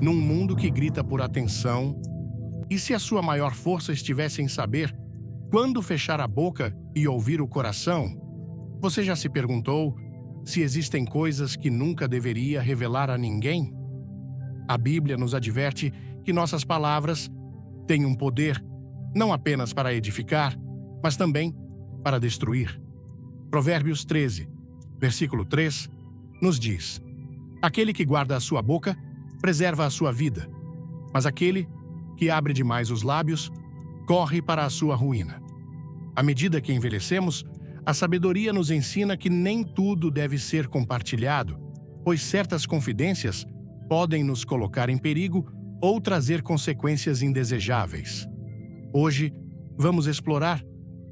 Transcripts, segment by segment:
Num mundo que grita por atenção, e se a sua maior força estivesse em saber quando fechar a boca e ouvir o coração? Você já se perguntou se existem coisas que nunca deveria revelar a ninguém? A Bíblia nos adverte que nossas palavras têm um poder não apenas para edificar, mas também para destruir. Provérbios 13, versículo 3, nos diz: aquele que guarda a sua boca preserva a sua vida, mas aquele que abre demais os lábios corre para a sua ruína. À medida que envelhecemos, a sabedoria nos ensina que nem tudo deve ser compartilhado, pois certas confidências podem nos colocar em perigo ou trazer consequências indesejáveis. Hoje, vamos explorar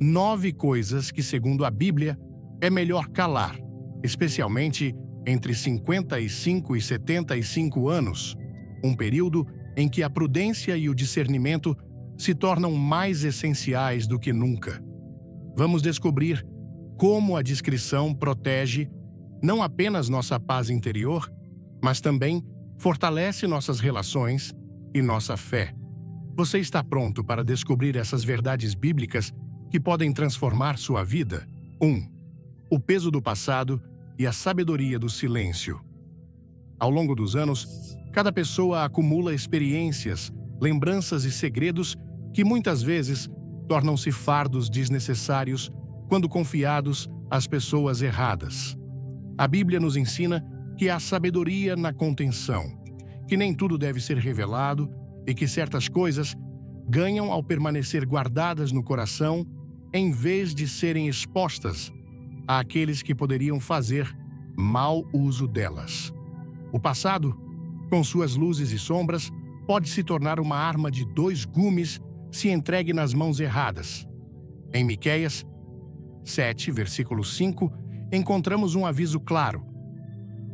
9 coisas que, segundo a Bíblia, é melhor calar, especialmente entre 55 e 75 anos, um período em que a prudência e o discernimento se tornam mais essenciais do que nunca. Vamos descobrir como a discrição protege não apenas nossa paz interior, mas também fortalece nossas relações e nossa fé. Você está pronto para descobrir essas verdades bíblicas que podem transformar sua vida? 1. O peso do passado e a sabedoria do silêncio. Ao longo dos anos, cada pessoa acumula experiências, lembranças e segredos que muitas vezes tornam-se fardos desnecessários quando confiados às pessoas erradas. A Bíblia nos ensina que há sabedoria na contenção, que nem tudo deve ser revelado e que certas coisas ganham ao permanecer guardadas no coração em vez de serem expostas àqueles que poderiam fazer mau uso delas. O passado, com suas luzes e sombras, pode se tornar uma arma de 2 gumes se entregue nas mãos erradas. Em Miqueias 7, versículo 5, encontramos um aviso claro: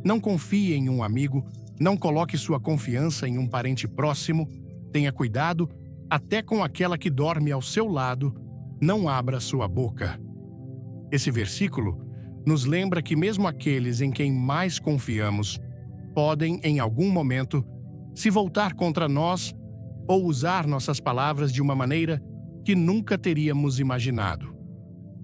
não confie em um amigo, não coloque sua confiança em um parente próximo, tenha cuidado, até com aquela que dorme ao seu lado, não abra sua boca. Esse versículo nos lembra que mesmo aqueles em quem mais confiamos podem, em algum momento, se voltar contra nós ou usar nossas palavras de uma maneira que nunca teríamos imaginado.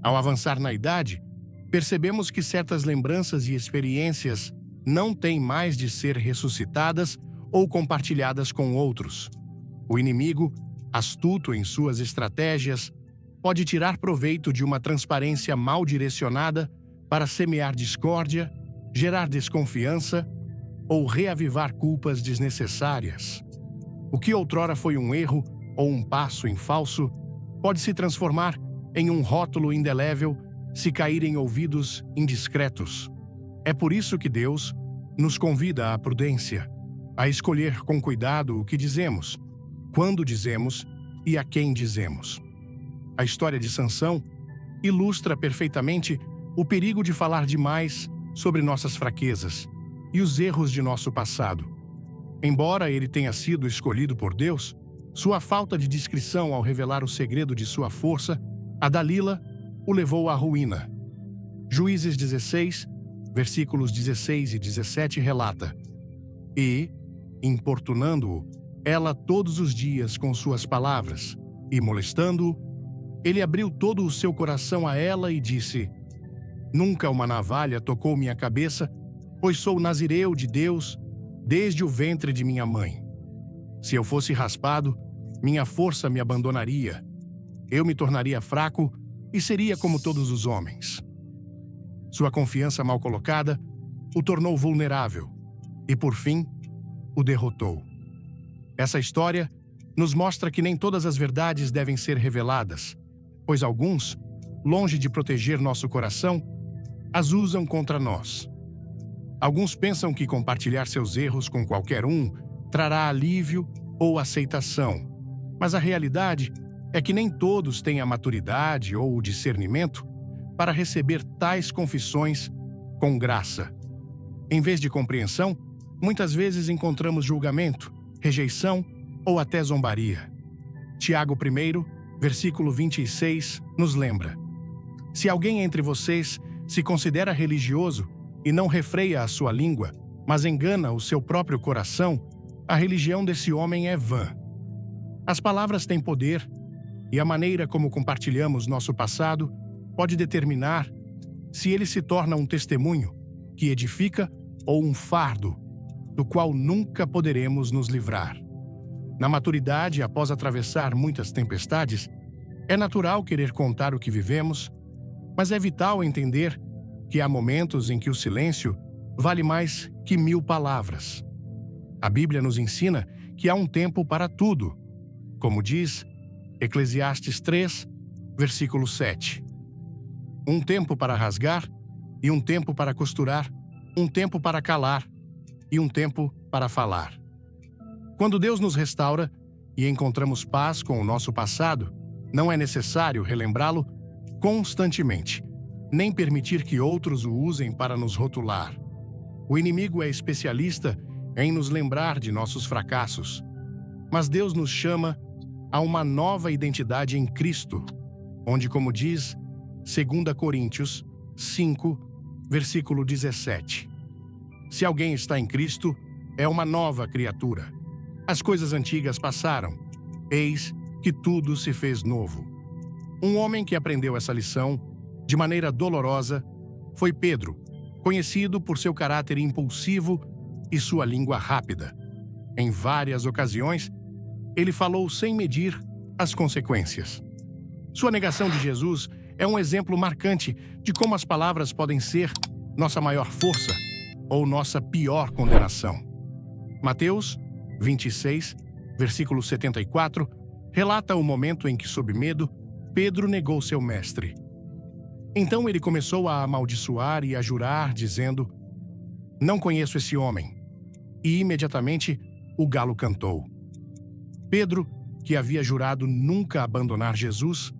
Ao avançar na idade, percebemos que certas lembranças e experiências não têm mais de ser ressuscitadas ou compartilhadas com outros. O inimigo, astuto em suas estratégias, pode tirar proveito de uma transparência mal direcionada para semear discórdia, gerar desconfiança ou reavivar culpas desnecessárias. O que outrora foi um erro ou um passo em falso pode se transformar em um rótulo indelével se cair em ouvidos indiscretos. É por isso que Deus nos convida à prudência, a escolher com cuidado o que dizemos, quando dizemos e a quem dizemos. A história de Sansão ilustra perfeitamente o perigo de falar demais sobre nossas fraquezas e os erros de nosso passado. Embora ele tenha sido escolhido por Deus, sua falta de discrição ao revelar o segredo de sua força, a Dalila, o levou à ruína. Juízes 16, versículos 16 e 17 relata: e, importunando-o, ela todos os dias com suas palavras, e molestando-o, ele abriu todo o seu coração a ela e disse: nunca uma navalha tocou minha cabeça, pois sou nazireu de Deus desde o ventre de minha mãe. Se eu fosse raspado, minha força me abandonaria. Eu me tornaria fraco e seria como todos os homens. Sua confiança mal colocada o tornou vulnerável e, por fim, o derrotou. Essa história nos mostra que nem todas as verdades devem ser reveladas, pois alguns, longe de proteger nosso coração, as usam contra nós. Alguns pensam que compartilhar seus erros com qualquer um trará alívio ou aceitação, mas a realidade é que nem todos têm a maturidade ou o discernimento para receber tais confissões com graça. Em vez de compreensão, muitas vezes encontramos julgamento, rejeição ou até zombaria. Tiago 1, versículo 26, nos lembra: se alguém entre vocês se considera religioso e não refreia a sua língua, mas engana o seu próprio coração, A religião desse homem é vã. As palavras têm poder e a maneira como compartilhamos nosso passado pode determinar se ele se torna um testemunho que edifica ou um fardo do qual nunca poderemos nos livrar. Na maturidade, após atravessar muitas tempestades, é natural querer contar o que vivemos, mas é vital entender que há momentos em que o silêncio vale mais que 1000 palavras. A Bíblia nos ensina que há um tempo para tudo, como diz Eclesiastes 3, versículo 7. Um tempo para rasgar e um tempo para costurar, um tempo para calar e um tempo para falar. Quando Deus nos restaura e encontramos paz com o nosso passado, não é necessário relembrá-lo constantemente, nem permitir que outros o usem para nos rotular. O inimigo é especialista em nos lembrar de nossos fracassos, mas Deus nos chama a uma nova identidade em Cristo, onde, como diz 2 Coríntios 5, versículo 17, se alguém está em Cristo, é uma nova criatura. As coisas antigas passaram, eis que tudo se fez novo. Um homem que aprendeu essa lição, de maneira dolorosa, foi Pedro, conhecido por seu caráter impulsivo e sua língua rápida. Em várias ocasiões, ele falou sem medir as consequências. Sua negação de Jesus é um exemplo marcante de como as palavras podem ser nossa maior força ou nossa pior condenação. Mateus 26, versículo 74, relata o momento em que, sob medo, Pedro negou seu mestre. Então ele começou a amaldiçoar e a jurar, dizendo: "Não conheço esse homem." E imediatamente o galo cantou. Pedro, que havia jurado nunca abandonar Jesus,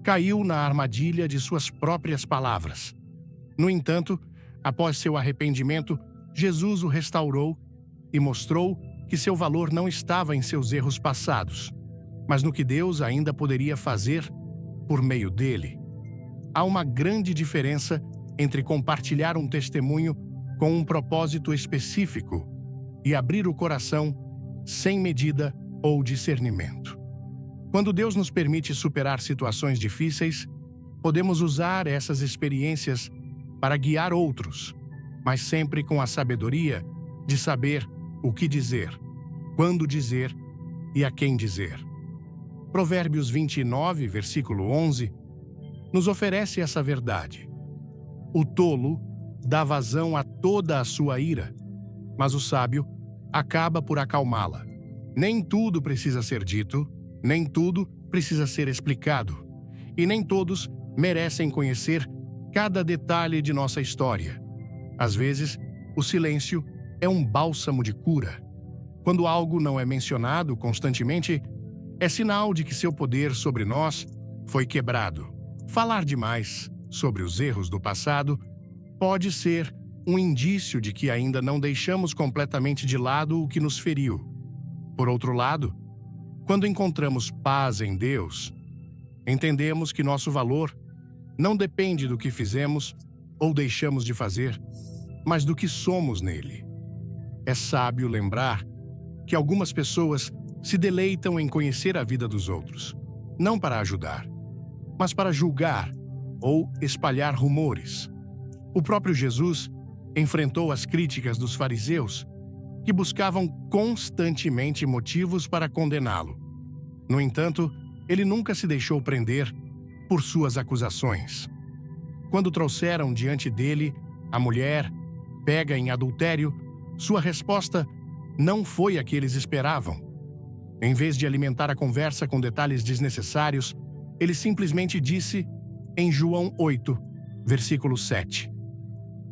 caiu na armadilha de suas próprias palavras. No entanto, após seu arrependimento, Jesus o restaurou e mostrou que seu valor não estava em seus erros passados, mas no que Deus ainda poderia fazer por meio dele. Há uma grande diferença entre compartilhar um testemunho com um propósito específico e abrir o coração sem medida ou discernimento. Quando Deus nos permite superar situações difíceis, podemos usar essas experiências para guiar outros, mas sempre com a sabedoria de saber o que dizer, quando dizer e a quem dizer. Provérbios 29, versículo 11, nos oferece essa verdade. O tolo dá vazão a toda a sua ira, mas o sábio acaba por acalmá-la. Nem tudo precisa ser dito, nem tudo precisa ser explicado, e nem todos merecem conhecer cada detalhe de nossa história. Às vezes, o silêncio é um bálsamo de cura. Quando algo não é mencionado constantemente, é sinal de que seu poder sobre nós foi quebrado. Falar demais sobre os erros do passado pode ser um indício de que ainda não deixamos completamente de lado o que nos feriu. Por outro lado, quando encontramos paz em Deus, entendemos que nosso valor não depende do que fizemos ou deixamos de fazer, mas do que somos nele. É sábio lembrar que algumas pessoas se deleitam em conhecer a vida dos outros, não para ajudar, mas para julgar ou espalhar rumores. O próprio Jesus enfrentou as críticas dos fariseus, que buscavam constantemente motivos para condená-lo. No entanto, ele nunca se deixou prender por suas acusações. Quando trouxeram diante dele a mulher pega em adultério, sua resposta não foi a que eles esperavam. Em vez de alimentar a conversa com detalhes desnecessários, ele simplesmente disse em João 8, versículo 7: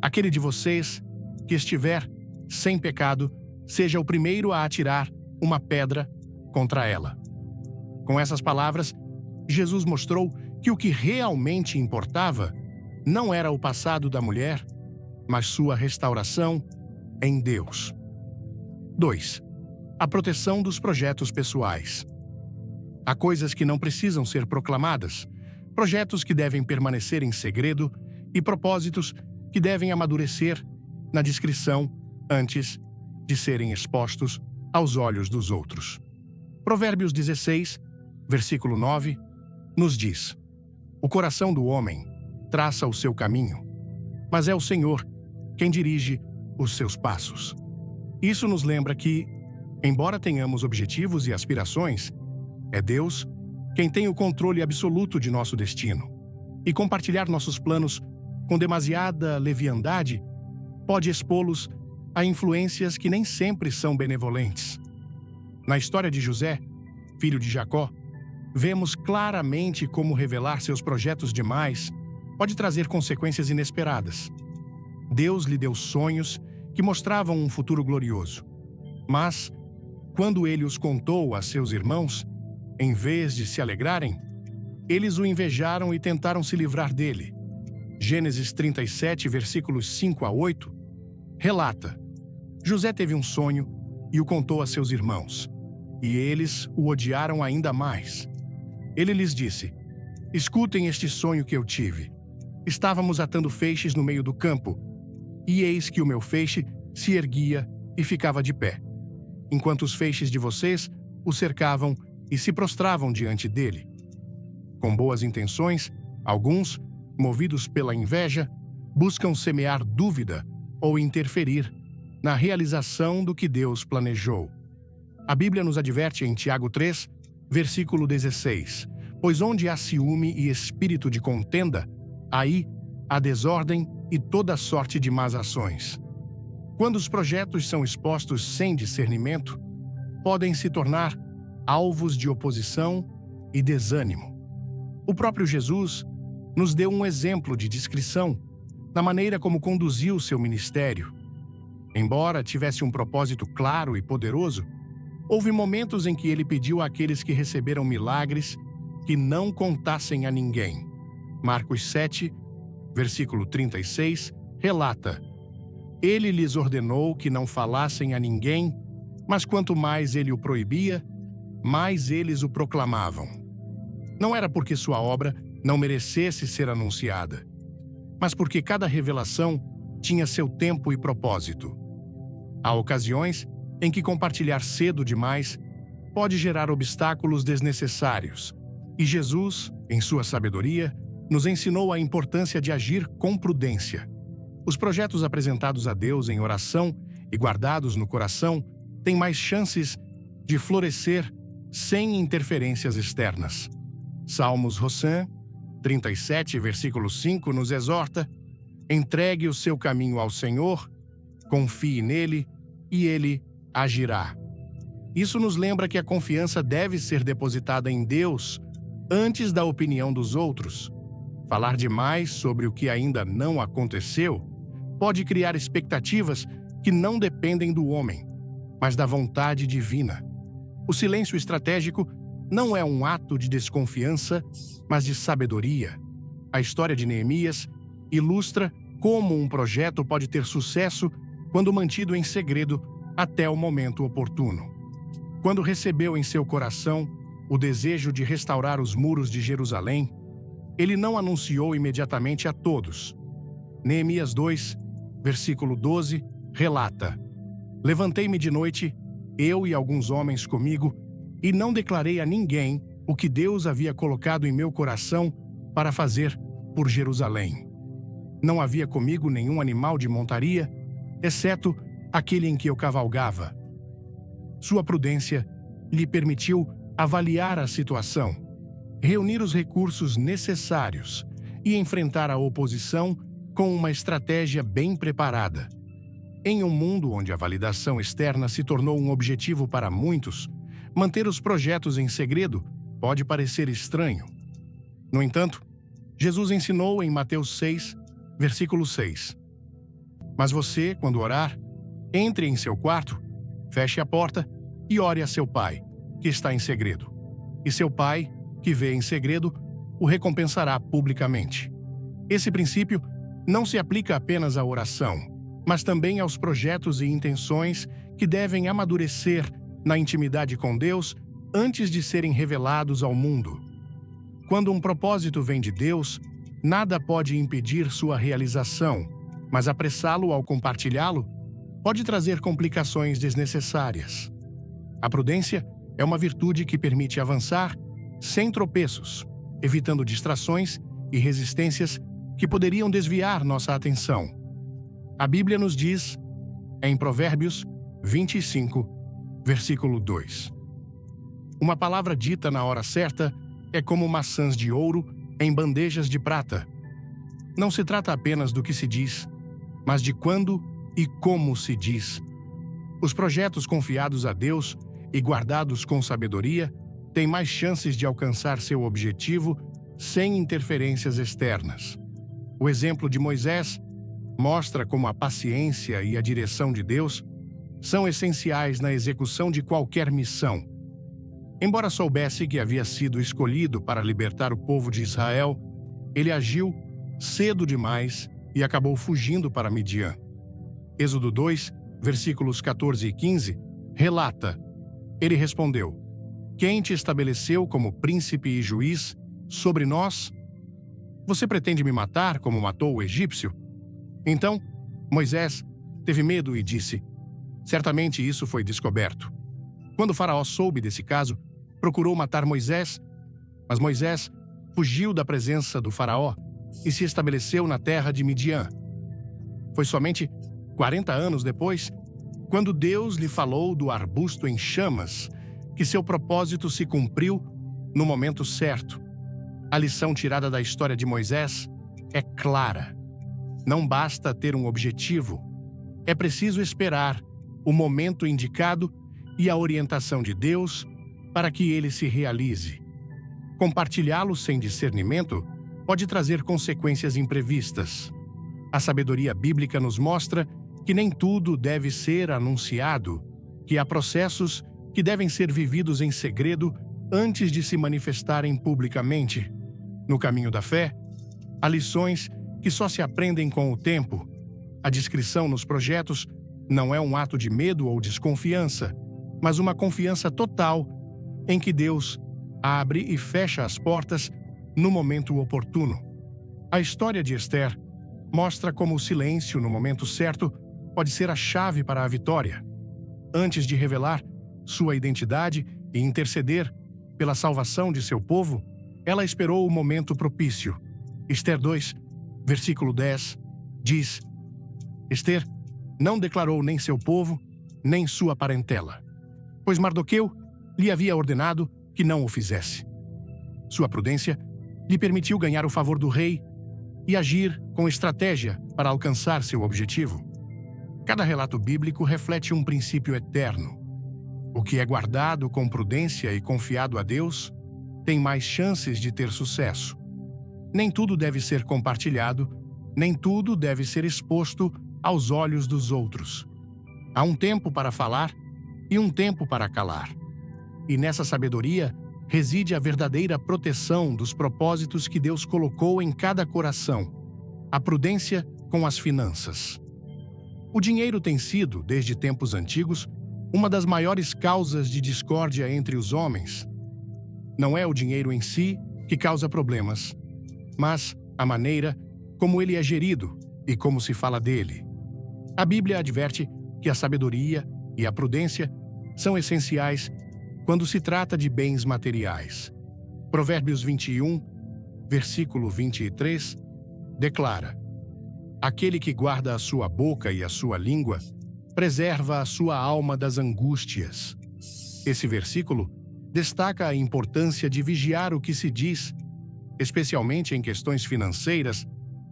"Aquele de vocês que estiver sem pecado, seja o primeiro a atirar uma pedra contra ela." Com essas palavras, Jesus mostrou que o que realmente importava não era o passado da mulher, mas sua restauração em Deus. 2. A proteção dos projetos pessoais. Há coisas que não precisam ser proclamadas, projetos que devem permanecer em segredo e propósitos que devem amadurecer na discrição antes de serem expostos aos olhos dos outros. Provérbios 16, versículo 9, nos diz: o coração do homem traça o seu caminho, mas é o Senhor quem dirige os seus passos. Isso nos lembra que, embora tenhamos objetivos e aspirações, é Deus quem tem o controle absoluto de nosso destino. E compartilhar nossos planos com demasiada leviandade pode expô-los a influências que nem sempre são benevolentes. Na história de José, filho de Jacó, vemos claramente como revelar seus projetos demais pode trazer consequências inesperadas. Deus lhe deu sonhos que mostravam um futuro glorioso. Mas, quando ele os contou a seus irmãos, em vez de se alegrarem, eles o invejaram e tentaram se livrar dele. Gênesis 37, versículos 5 a 8, relata: José teve um sonho e o contou a seus irmãos, e eles o odiaram ainda mais. Ele lhes disse: escutem este sonho que eu tive. Estávamos atando feixes no meio do campo, e eis que o meu feixe se erguia e ficava de pé, enquanto os feixes de vocês o cercavam e se prostravam diante dele. Com boas intenções, alguns, movidos pela inveja, buscam semear dúvida ou interferir na realização do que Deus planejou. A Bíblia nos adverte em Tiago 3, versículo 16: pois onde há ciúme e espírito de contenda, aí há desordem e toda sorte de más ações. Quando os projetos são expostos sem discernimento, podem se tornar alvos de oposição e desânimo. O próprio Jesus nos deu um exemplo de discrição na maneira como conduziu seu ministério. Embora tivesse um propósito claro e poderoso, houve momentos em que ele pediu àqueles que receberam milagres que não contassem a ninguém. Marcos 7, versículo 36, relata: ele lhes ordenou que não falassem a ninguém, mas quanto mais ele o proibia, mais eles o proclamavam. Não era porque sua obra não merecesse ser anunciada, mas porque cada revelação tinha seu tempo e propósito. Há ocasiões em que compartilhar cedo demais pode gerar obstáculos desnecessários, e Jesus, em sua sabedoria, nos ensinou a importância de agir com prudência. Os projetos apresentados a Deus em oração e guardados no coração têm mais chances de florescer sem interferências externas. Salmos Roçã 37, versículo 5, nos exorta: entregue o seu caminho ao Senhor, confie nele e ele agirá. Isso nos lembra que a confiança deve ser depositada em Deus antes da opinião dos outros. Falar demais sobre o que ainda não aconteceu pode criar expectativas que não dependem do homem, mas da vontade divina. O silêncio estratégico não é um ato de desconfiança, mas de sabedoria. A história de Neemias ilustra como um projeto pode ter sucesso quando mantido em segredo até o momento oportuno. Quando recebeu em seu coração o desejo de restaurar os muros de Jerusalém, ele não anunciou imediatamente a todos. Neemias 2, versículo 12, relata: levantei-me de noite, eu e alguns homens comigo, e não declarei a ninguém o que Deus havia colocado em meu coração para fazer por Jerusalém. Não havia comigo nenhum animal de montaria, exceto aquele em que eu cavalgava. Sua prudência lhe permitiu avaliar a situação, reunir os recursos necessários e enfrentar a oposição com uma estratégia bem preparada. Em um mundo onde a validação externa se tornou um objetivo para muitos, manter os projetos em segredo pode parecer estranho. No entanto, Jesus ensinou em Mateus 6, versículo 6: mas você, quando orar, entre em seu quarto, feche a porta e ore a seu pai, que está em segredo. E seu pai, que vê em segredo, o recompensará publicamente. Esse princípio não se aplica apenas à oração, mas também aos projetos e intenções que devem amadurecer na intimidade com Deus antes de serem revelados ao mundo. Quando um propósito vem de Deus, nada pode impedir sua realização, mas apressá-lo ao compartilhá-lo pode trazer complicações desnecessárias. A prudência é uma virtude que permite avançar sem tropeços, evitando distrações e resistências que poderiam desviar nossa atenção. A Bíblia nos diz, em Provérbios 25, versículo 2: uma palavra dita na hora certa é como maçãs de ouro em bandejas de prata. Não se trata apenas do que se diz, mas de quando e como se diz. Os projetos confiados a Deus e guardados com sabedoria têm mais chances de alcançar seu objetivo sem interferências externas. O exemplo de Moisés mostra como a paciência e a direção de Deus são essenciais na execução de qualquer missão. Embora soubesse que havia sido escolhido para libertar o povo de Israel, ele agiu cedo demais e acabou fugindo para Midian. Êxodo 2, versículos 14 e 15, relata: ele respondeu: quem te estabeleceu como príncipe e juiz sobre nós? Você pretende me matar como matou o egípcio? Então, Moisés teve medo e disse: certamente isso foi descoberto. Quando Faraó soube desse caso, procurou matar Moisés, mas Moisés fugiu da presença do Faraó e se estabeleceu na terra de Midian. Foi somente 40 anos depois, quando Deus lhe falou do arbusto em chamas, que seu propósito se cumpriu no momento certo. A lição tirada da história de Moisés é clara. Não basta ter um objetivo, é preciso esperar o momento indicado e a orientação de Deus para que ele se realize. Compartilhá-lo sem discernimento pode trazer consequências imprevistas. A sabedoria bíblica nos mostra que nem tudo deve ser anunciado, que há processos que devem ser vividos em segredo antes de se manifestarem publicamente. No caminho da fé, há lições que só se aprendem com o tempo. A discrição nos projetos não é um ato de medo ou desconfiança, mas uma confiança total em que Deus abre e fecha as portas no momento oportuno. A história de Esther mostra como o silêncio no momento certo pode ser a chave para a vitória. Antes de revelar sua identidade e interceder pela salvação de seu povo, ela esperou o momento propício. Esther 2, versículo 10, diz: Esther não declarou nem seu povo, nem sua parentela, pois Mardoqueu lhe havia ordenado que não o fizesse. Sua prudência lhe permitiu ganhar o favor do rei e agir com estratégia para alcançar seu objetivo. Cada relato bíblico reflete um princípio eterno. O que é guardado com prudência e confiado a Deus tem mais chances de ter sucesso. Nem tudo deve ser compartilhado, nem tudo deve ser exposto aos olhos dos outros. Há um tempo para falar e um tempo para calar. E nessa sabedoria reside a verdadeira proteção dos propósitos que Deus colocou em cada coração. A prudência com as finanças. O dinheiro tem sido, desde tempos antigos, uma das maiores causas de discórdia entre os homens. Não é o dinheiro em si que causa problemas, mas a maneira como ele é gerido e como se fala dele. A Bíblia adverte que a sabedoria e a prudência são essenciais quando se trata de bens materiais. Provérbios 21, versículo 23, declara: aquele que guarda a sua boca e a sua língua preserva a sua alma das angústias. Esse versículo destaca a importância de vigiar o que se diz, especialmente em questões financeiras,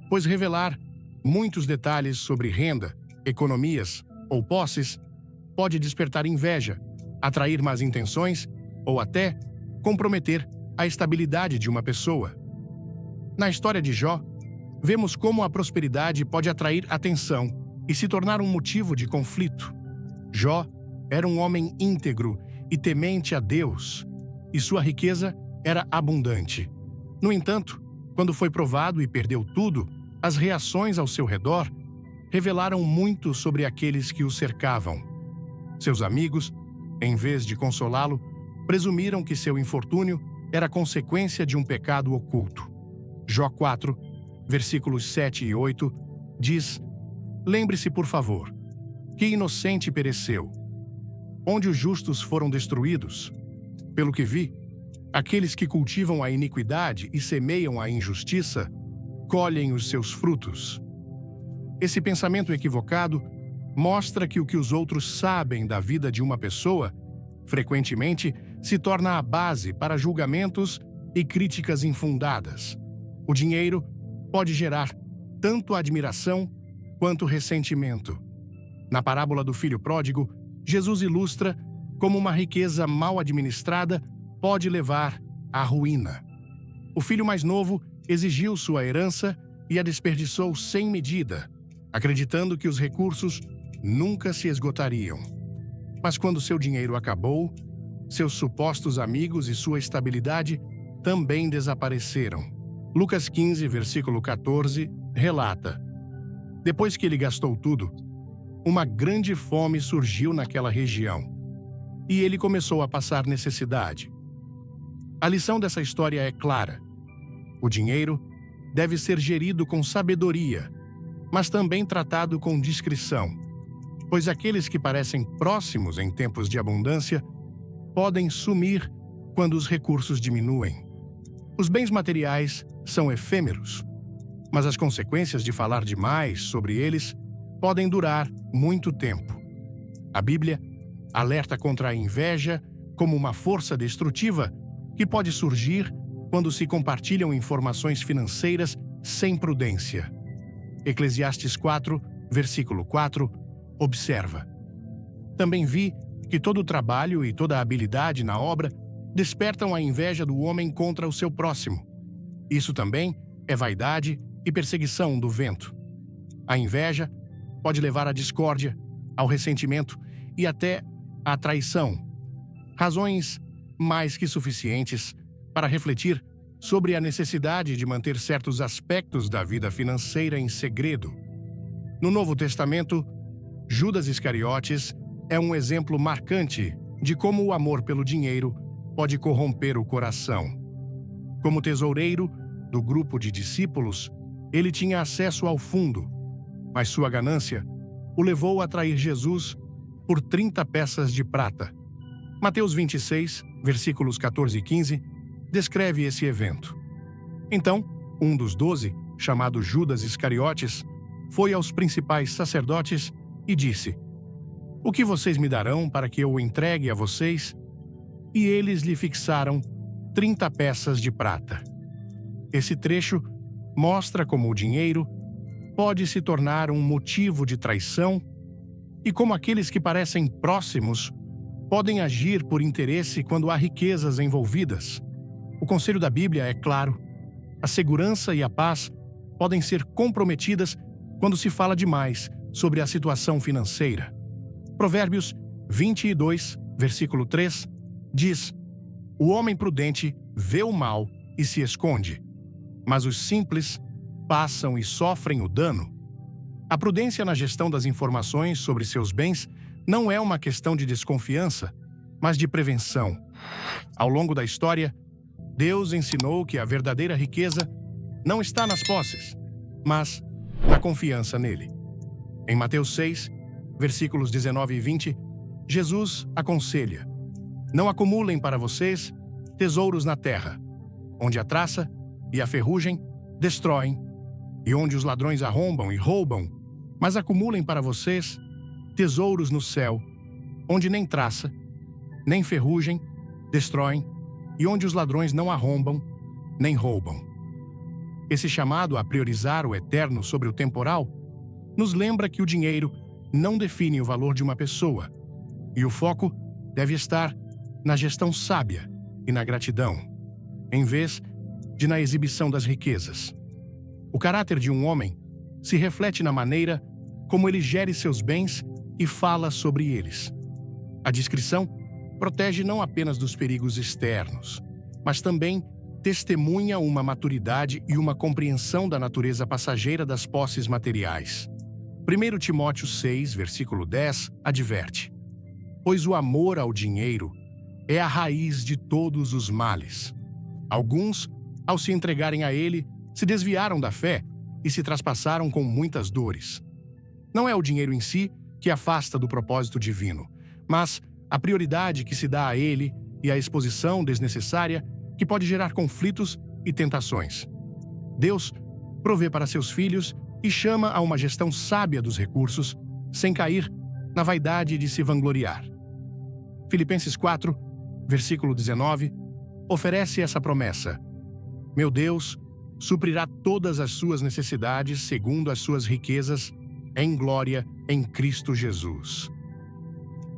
pois revelar muitos detalhes sobre renda, economias ou posses pode despertar inveja, atrair más intenções ou até comprometer a estabilidade de uma pessoa. Na história de Jó, vemos como a prosperidade pode atrair atenção e se tornar um motivo de conflito. Jó era um homem íntegro e temente a Deus, e sua riqueza era abundante. No entanto, quando foi provado e perdeu tudo, as reações ao seu redor revelaram muito sobre aqueles que o cercavam. Seus amigos, em vez de consolá-lo, presumiram que seu infortúnio era consequência de um pecado oculto. Jó 4, versículos 7 e 8, diz: lembre-se, por favor, que inocente pereceu. onde os justos foram destruídos. Pelo que vi, aqueles que cultivam a iniquidade e semeiam a injustiça colhem os seus frutos. Esse pensamento equivocado mostra que o que os outros sabem da vida de uma pessoa frequentemente se torna a base para julgamentos e críticas infundadas. O dinheiro pode gerar tanto admiração quanto ressentimento. Na parábola do filho pródigo, Jesus ilustra como uma riqueza mal administrada pode levar à ruína. O filho mais novo exigiu sua herança e a desperdiçou sem medida, acreditando que os recursos nunca se esgotariam. Mas quando seu dinheiro acabou, seus supostos amigos e sua estabilidade também desapareceram. Lucas 15, versículo 14, relata: depois que ele gastou tudo, uma grande fome surgiu naquela região, e ele começou a passar necessidade. A lição dessa história é clara. O dinheiro deve ser gerido com sabedoria, mas também tratado com discrição, pois aqueles que parecem próximos em tempos de abundância podem sumir quando os recursos diminuem. Os bens materiais são efêmeros, mas as consequências de falar demais sobre eles podem durar muito tempo. A Bíblia alerta contra a inveja como uma força destrutiva que pode surgir quando se compartilham informações financeiras sem prudência. Eclesiastes 4, versículo 4, observa: também vi que todo o trabalho e toda a habilidade na obra despertam a inveja do homem contra o seu próximo. Isso também é vaidade e perseguição do vento. A inveja pode levar à discórdia, ao ressentimento e até à traição. Razões mais que suficientes para refletir sobre a necessidade de manter certos aspectos da vida financeira em segredo. No Novo Testamento, Judas Iscariotes é um exemplo marcante de como o amor pelo dinheiro pode corromper o coração. Como tesoureiro do grupo de discípulos, ele tinha acesso ao fundo, mas sua ganância o levou a trair Jesus por 30 peças de prata. Mateus 26, versículos 14 e 15, descreve esse evento. Então, um dos 12, chamado Judas Iscariotes, foi aos principais sacerdotes e disse: o que vocês me darão para que eu o entregue a vocês? E eles lhe fixaram 30 peças de prata. Esse trecho mostra como o dinheiro pode se tornar um motivo de traição e como aqueles que parecem próximos podem agir por interesse quando há riquezas envolvidas. O conselho da Bíblia é claro: a segurança e a paz podem ser comprometidas quando se fala demais sobre a situação financeira. Provérbios 22, versículo 3, diz: o homem prudente vê o mal e se esconde, mas os simples passam e sofrem o dano. A prudência na gestão das informações sobre seus bens não é uma questão de desconfiança, mas de prevenção. Ao longo da história, Deus ensinou que a verdadeira riqueza não está nas posses, mas na confiança nele. Em Mateus 6, versículos 19 e 20, Jesus aconselha: não acumulem para vocês tesouros na terra, onde a traça e a ferrugem destroem, e onde os ladrões arrombam e roubam, mas acumulem para vocês tesouros no céu, onde nem traça, nem ferrugem destroem, e onde os ladrões não arrombam, nem roubam. Esse chamado a priorizar o eterno sobre o temporal nos lembra que o dinheiro não define o valor de uma pessoa, e o foco deve estar na gestão sábia e na gratidão, em vez de na exibição das riquezas. O caráter de um homem se reflete na maneira como ele gere seus bens e fala sobre eles. A discrição protege não apenas dos perigos externos, mas também testemunha uma maturidade e uma compreensão da natureza passageira das posses materiais. 1 Timóteo 6, versículo 10, adverte: pois o amor ao dinheiro é a raiz de todos os males. Alguns, ao se entregarem a ele, se desviaram da fé e se traspassaram com muitas dores. Não é o dinheiro em si que afasta do propósito divino, mas a prioridade que se dá a ele e a exposição desnecessária que pode gerar conflitos e tentações. Deus provê para seus filhos e chama a uma gestão sábia dos recursos, sem cair na vaidade de se vangloriar. Filipenses 4, versículo 19, oferece essa promessa: Meu Deus suprirá todas as suas necessidades segundo as suas riquezas em glória em Cristo Jesus.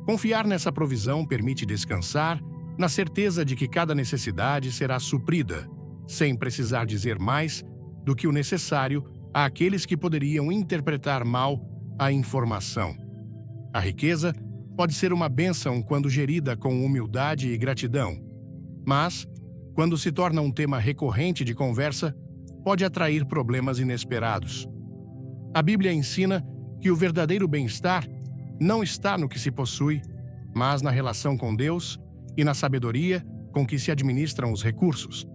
Confiar nessa provisão permite descansar na certeza de que cada necessidade será suprida, sem precisar dizer mais do que o necessário àqueles que poderiam interpretar mal a informação. A riqueza pode ser uma bênção quando gerida com humildade e gratidão, mas, quando se torna um tema recorrente de conversa, pode atrair problemas inesperados. A Bíblia ensina que o verdadeiro bem-estar não está no que se possui, mas na relação com Deus e na sabedoria com que se administram os recursos.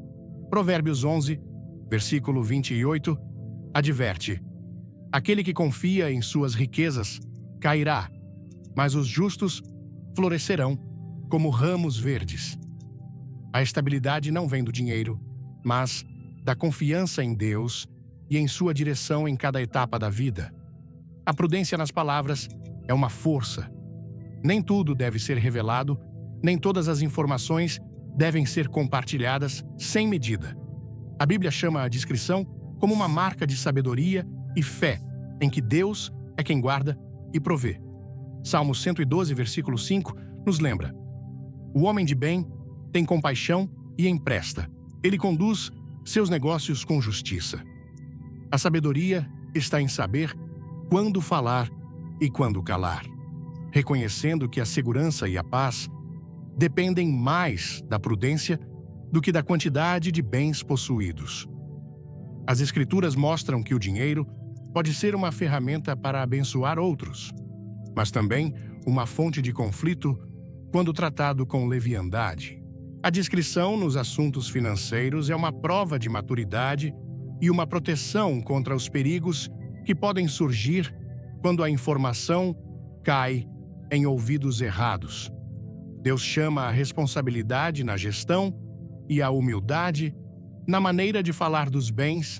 Provérbios 11, versículo 28, adverte: Aquele que confia em suas riquezas cairá, mas os justos florescerão como ramos verdes. A estabilidade não vem do dinheiro, mas da confiança em Deus e em sua direção em cada etapa da vida. A prudência nas palavras é uma força. Nem tudo deve ser revelado, nem todas as informações devem ser compartilhadas sem medida. A Bíblia chama a discrição como uma marca de sabedoria e fé, em que Deus é quem guarda e provê. Salmo 112, versículo 5, nos lembra: O homem de bem tem compaixão e empresta. Ele conduz seus negócios com justiça. A sabedoria está em saber quando falar e quando calar, reconhecendo que a segurança e a paz dependem mais da prudência do que da quantidade de bens possuídos. As Escrituras mostram que o dinheiro pode ser uma ferramenta para abençoar outros, mas também uma fonte de conflito quando tratado com leviandade. A discrição nos assuntos financeiros é uma prova de maturidade e uma proteção contra os perigos que podem surgir quando a informação cai em ouvidos errados. Deus chama a responsabilidade na gestão e a humildade na maneira de falar dos bens,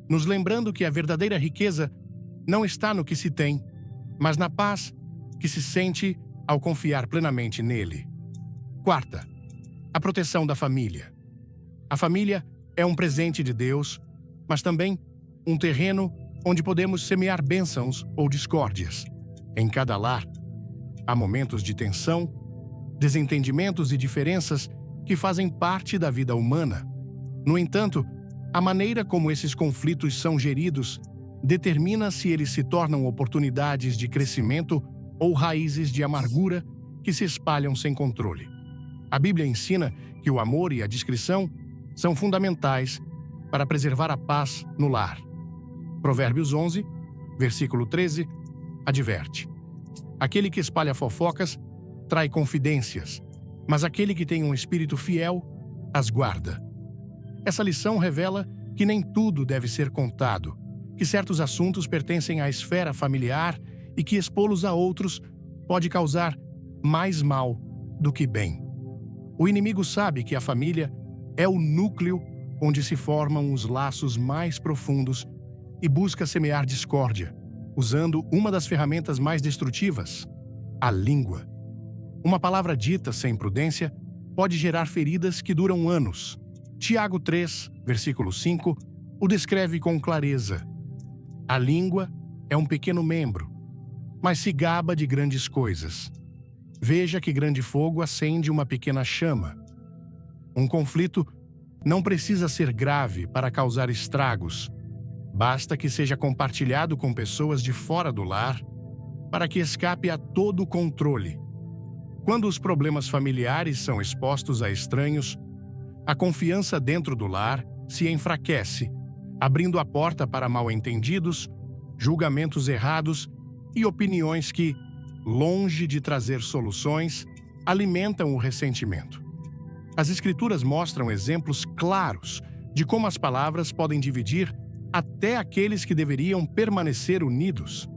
nos lembrando que a verdadeira riqueza não está no que se tem, mas na paz que se sente ao confiar plenamente nele. Quarta, a proteção da família. A família é um presente de Deus, mas também um terreno onde podemos semear bênçãos ou discórdias. Em cada lar, há momentos de tensão, desentendimentos e diferenças que fazem parte da vida humana. No entanto, a maneira como esses conflitos são geridos determina se eles se tornam oportunidades de crescimento ou raízes de amargura que se espalham sem controle. A Bíblia ensina que o amor e a discrição são fundamentais para preservar a paz no lar. Provérbios 11, versículo 13, adverte: Aquele que espalha fofocas trai confidências, mas aquele que tem um espírito fiel as guarda. Essa lição revela que nem tudo deve ser contado, que certos assuntos pertencem à esfera familiar e que expô-los a outros pode causar mais mal do que bem. O inimigo sabe que a família é o núcleo onde se formam os laços mais profundos e busca semear discórdia, usando uma das ferramentas mais destrutivas, a língua. Uma palavra dita sem prudência pode gerar feridas que duram anos. Tiago 3, versículo 5, o descreve com clareza. A língua é um pequeno membro, mas se gaba de grandes coisas. Veja que grande fogo acende uma pequena chama. Um conflito não precisa ser grave para causar estragos. Basta que seja compartilhado com pessoas de fora do lar para que escape a todo o controle. Quando os problemas familiares são expostos a estranhos, a confiança dentro do lar se enfraquece, abrindo a porta para mal-entendidos, julgamentos errados e opiniões que, longe de trazer soluções, alimentam o ressentimento. As Escrituras mostram exemplos claros de como as palavras podem dividir até aqueles que deveriam permanecer unidos.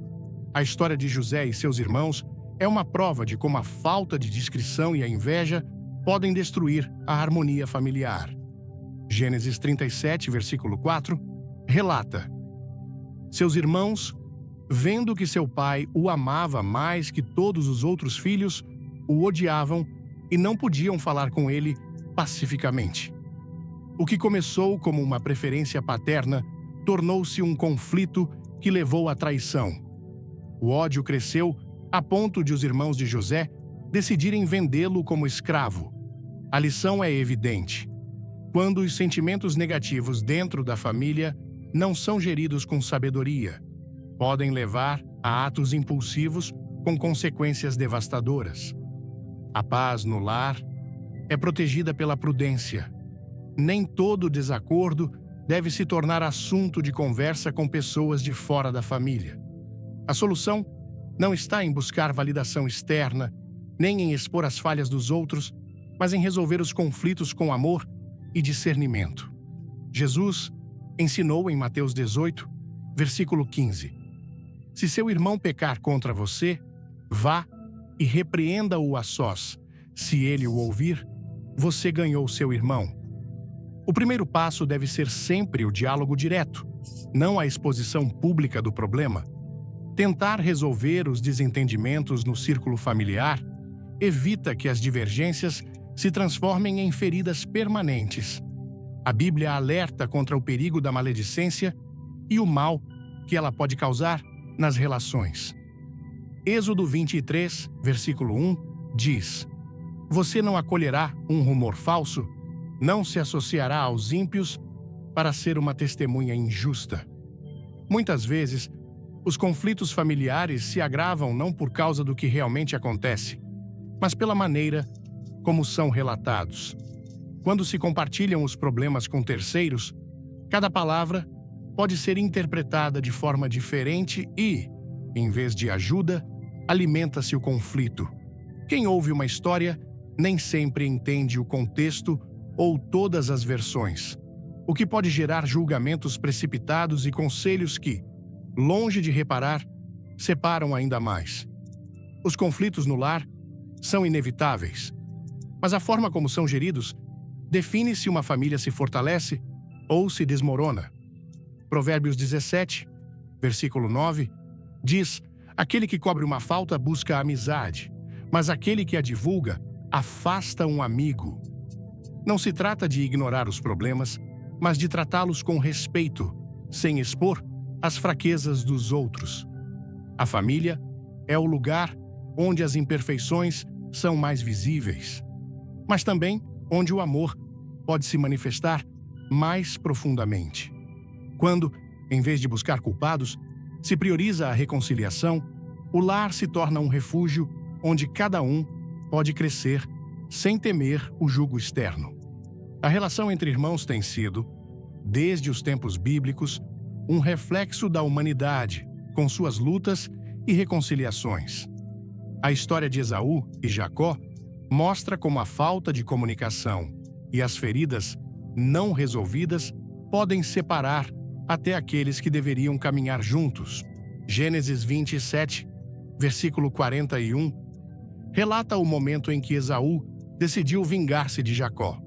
A história de José e seus irmãos é uma prova de como a falta de discrição e a inveja podem destruir a harmonia familiar. Gênesis 37, versículo 4, relata: seus irmãos, vendo que seu pai o amava mais que todos os outros filhos, o odiavam e não podiam falar com ele pacificamente. O que começou como uma preferência paterna tornou-se um conflito que levou à traição. O ódio cresceu a ponto de os irmãos de José decidirem vendê-lo como escravo. A lição é evidente. Quando os sentimentos negativos dentro da família não são geridos com sabedoria, podem levar a atos impulsivos com consequências devastadoras. A paz no lar é protegida pela prudência. Nem todo desacordo deve se tornar assunto de conversa com pessoas de fora da família. A solução não está em buscar validação externa, nem em expor as falhas dos outros, mas em resolver os conflitos com amor e discernimento. Jesus ensinou em Mateus 18, versículo 15: se seu irmão pecar contra você, vá e repreenda-o a sós. Se ele o ouvir, você ganhou seu irmão. O primeiro passo deve ser sempre o diálogo direto, não a exposição pública do problema. Tentar resolver os desentendimentos no círculo familiar evita que as divergências se transformem em feridas permanentes. A Bíblia alerta contra o perigo da maledicência e o mal que ela pode causar nas relações. Êxodo 23, versículo 1, diz: você não acolherá um rumor falso, não se associará aos ímpios para ser uma testemunha injusta. Muitas vezes, os conflitos familiares se agravam não por causa do que realmente acontece, mas pela maneira como são relatados. Quando se compartilham os problemas com terceiros, cada palavra pode ser interpretada de forma diferente e, em vez de ajuda, alimenta-se o conflito. Quem ouve uma história nem sempre entende o contexto ou todas as versões, o que pode gerar julgamentos precipitados e conselhos que, longe de reparar, separam ainda mais. Os conflitos no lar são inevitáveis, mas a forma como são geridos define se uma família se fortalece ou se desmorona. Provérbios 17, versículo 9, diz: aquele que cobre uma falta busca a amizade, mas aquele que a divulga afasta um amigo. Não se trata de ignorar os problemas, mas de tratá-los com respeito, sem expor as fraquezas dos outros. A família é o lugar onde as imperfeições são mais visíveis, mas também onde o amor pode se manifestar mais profundamente. Quando, em vez de buscar culpados, se prioriza a reconciliação, o lar se torna um refúgio onde cada um pode crescer sem temer o jugo externo. A relação entre irmãos tem sido, desde os tempos bíblicos, um reflexo da humanidade, com suas lutas e reconciliações. A história de Esaú e Jacó mostra como a falta de comunicação e as feridas não resolvidas podem separar até aqueles que deveriam caminhar juntos. Gênesis 27, versículo 41, relata o momento em que Esaú decidiu vingar-se de Jacó.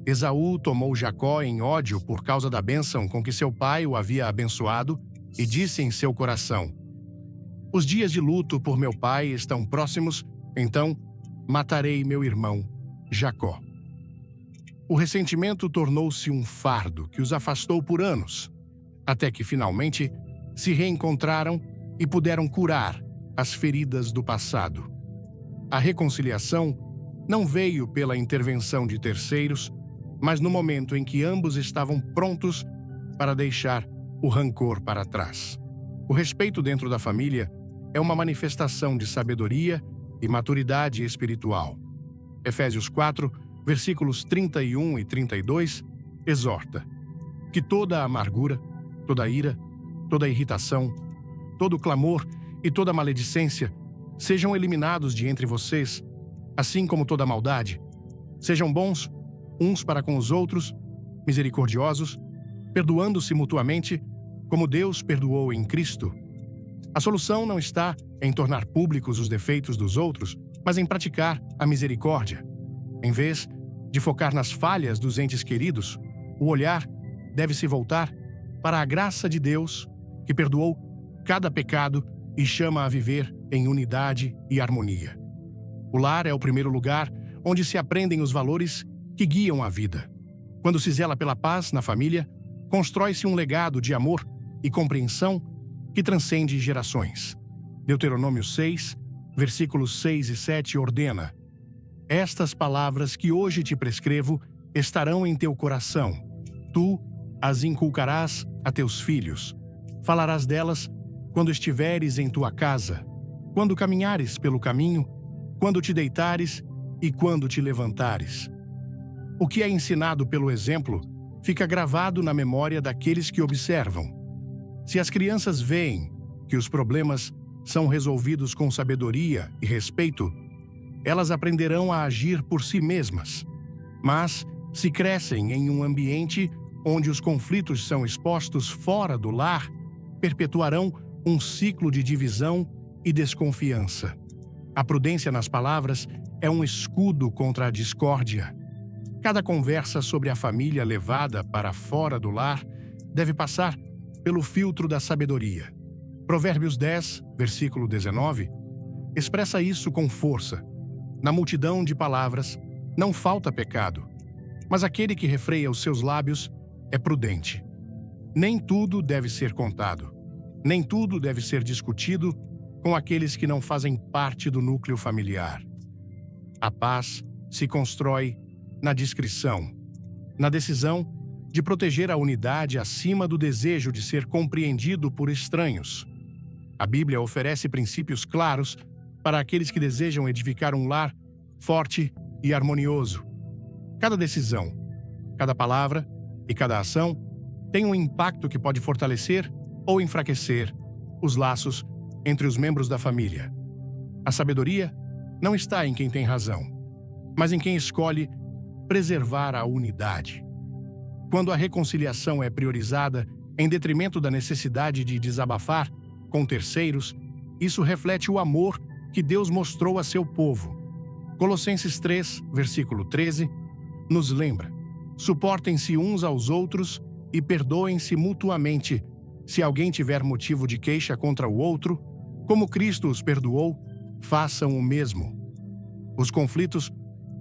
Esaú tomou Jacó em ódio por causa da bênção com que seu pai o havia abençoado e disse em seu coração: os dias de luto por meu pai estão próximos, então matarei meu irmão Jacó. O ressentimento tornou-se um fardo que os afastou por anos, até que finalmente se reencontraram e puderam curar as feridas do passado. A reconciliação não veio pela intervenção de terceiros, mas no momento em que ambos estavam prontos para deixar o rancor para trás. O respeito dentro da família é uma manifestação de sabedoria e maturidade espiritual. Efésios 4, versículos 31 e 32, exorta que toda amargura, toda ira, toda irritação, todo clamor e toda maledicência sejam eliminados de entre vocês, assim como toda maldade. Sejam bons uns para com os outros, misericordiosos, perdoando-se mutuamente, como Deus perdoou em Cristo. A solução não está em tornar públicos os defeitos dos outros, mas em praticar a misericórdia. Em vez de focar nas falhas dos entes queridos, o olhar deve se voltar para a graça de Deus, que perdoou cada pecado e chama a viver em unidade e harmonia. O lar é o primeiro lugar onde se aprendem os valores que guiam a vida. Quando se zela pela paz na família, constrói-se um legado de amor e compreensão que transcende gerações. Deuteronômio 6, versículos 6 e 7 ordena: Estas palavras que hoje te prescrevo estarão em teu coração. Tu as inculcarás a teus filhos. Falarás delas quando estiveres em tua casa, quando caminhares pelo caminho, quando te deitares e quando te levantares. O que é ensinado pelo exemplo fica gravado na memória daqueles que observam. Se as crianças veem que os problemas são resolvidos com sabedoria e respeito, elas aprenderão a agir por si mesmas. Mas, se crescem em um ambiente onde os conflitos são expostos fora do lar, perpetuarão um ciclo de divisão e desconfiança. A prudência nas palavras é um escudo contra a discórdia. Cada conversa sobre a família levada para fora do lar deve passar pelo filtro da sabedoria. Provérbios 10, versículo 19, expressa isso com força. Na multidão de palavras não falta pecado, mas aquele que refreia os seus lábios é prudente. Nem tudo deve ser contado, nem tudo deve ser discutido com aqueles que não fazem parte do núcleo familiar. A paz se constrói na discrição, na decisão de proteger a unidade acima do desejo de ser compreendido por estranhos. A Bíblia oferece princípios claros para aqueles que desejam edificar um lar forte e harmonioso. Cada decisão, cada palavra e cada ação tem um impacto que pode fortalecer ou enfraquecer os laços entre os membros da família. A sabedoria não está em quem tem razão, mas em quem escolhe preservar a unidade. Quando a reconciliação é priorizada em detrimento da necessidade de desabafar com terceiros, isso reflete o amor que Deus mostrou a seu povo. Colossenses 3, versículo 13, nos lembra: suportem-se uns aos outros e perdoem-se mutuamente, se alguém tiver motivo de queixa contra o outro, como Cristo os perdoou, façam o mesmo. Os conflitos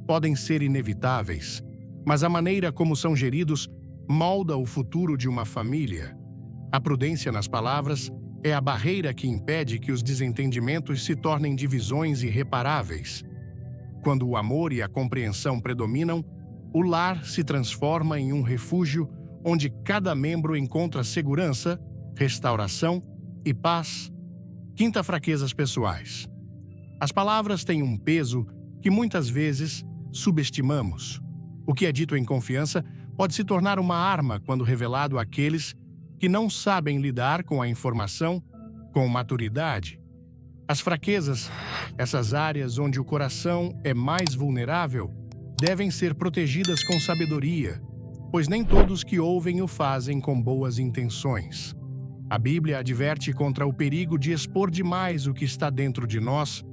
podem ser inevitáveis, mas a maneira como são geridos molda o futuro de uma família. A prudência nas palavras é a barreira que impede que os desentendimentos se tornem divisões irreparáveis. Quando o amor e a compreensão predominam, o lar se transforma em um refúgio onde cada membro encontra segurança, restauração e paz. Quinta, fraquezas pessoais. As palavras têm um peso que muitas vezes subestimamos. O que é dito em confiança pode se tornar uma arma quando revelado àqueles que não sabem lidar com a informação com maturidade. As fraquezas, essas áreas onde o coração é mais vulnerável, devem ser protegidas com sabedoria, pois nem todos que ouvem o fazem com boas intenções. A Bíblia adverte contra o perigo de expor demais o que está dentro de nós,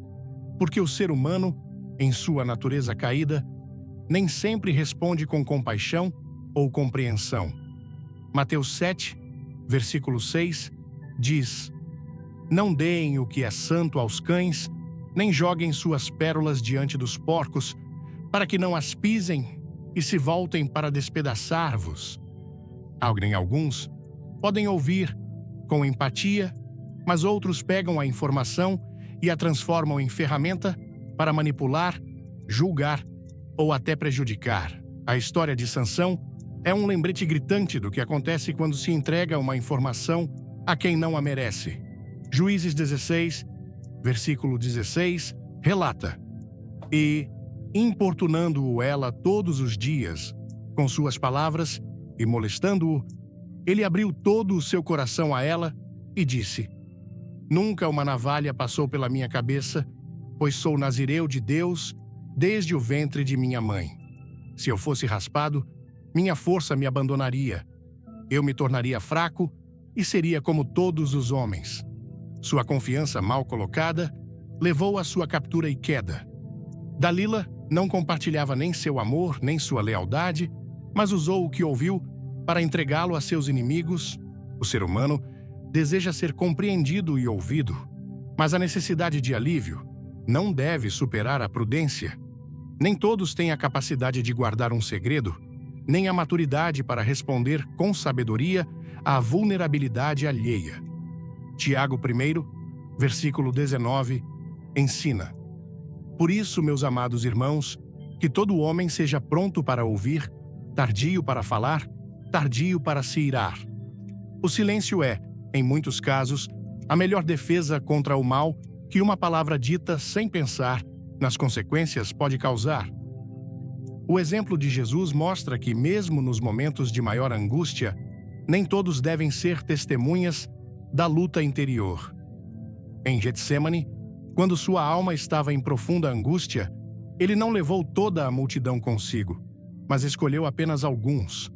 porque o ser humano, em sua natureza caída, nem sempre responde com compaixão ou compreensão. Mateus 7, versículo 6, diz: Não deem o que é santo aos cães, nem joguem suas pérolas diante dos porcos, para que não as pisem e se voltem para despedaçar-vos. Alguns podem ouvir com empatia, mas outros pegam a informação e a transformam em ferramenta para manipular, julgar ou até prejudicar. A história de Sansão é um lembrete gritante do que acontece quando se entrega uma informação a quem não a merece. Juízes 16, versículo 16, relata: E, importunando-o ela todos os dias, com suas palavras, e molestando-o, ele abriu todo o seu coração a ela e disse: Nunca uma navalha passou pela minha cabeça, pois sou nazireu de Deus desde o ventre de minha mãe. Se eu fosse raspado, minha força me abandonaria. Eu me tornaria fraco e seria como todos os homens. Sua confiança mal colocada levou à sua captura e queda. Dalila não compartilhava nem seu amor, nem sua lealdade, mas usou o que ouviu para entregá-lo a seus inimigos. O ser humano deseja ser compreendido e ouvido, mas a necessidade de alívio não deve superar a prudência. Nem todos têm a capacidade de guardar um segredo, nem a maturidade para responder com sabedoria à vulnerabilidade alheia. Tiago 1, versículo 19, ensina: Por isso, meus amados irmãos, que todo homem seja pronto para ouvir, tardio para falar, tardio para se irar. O silêncio é, em muitos casos, a melhor defesa contra o mal que uma palavra dita sem pensar nas consequências pode causar. O exemplo de Jesus mostra que, mesmo nos momentos de maior angústia, nem todos devem ser testemunhas da luta interior. Em Getsêmani, quando sua alma estava em profunda angústia, ele não levou toda a multidão consigo, mas escolheu apenas alguns.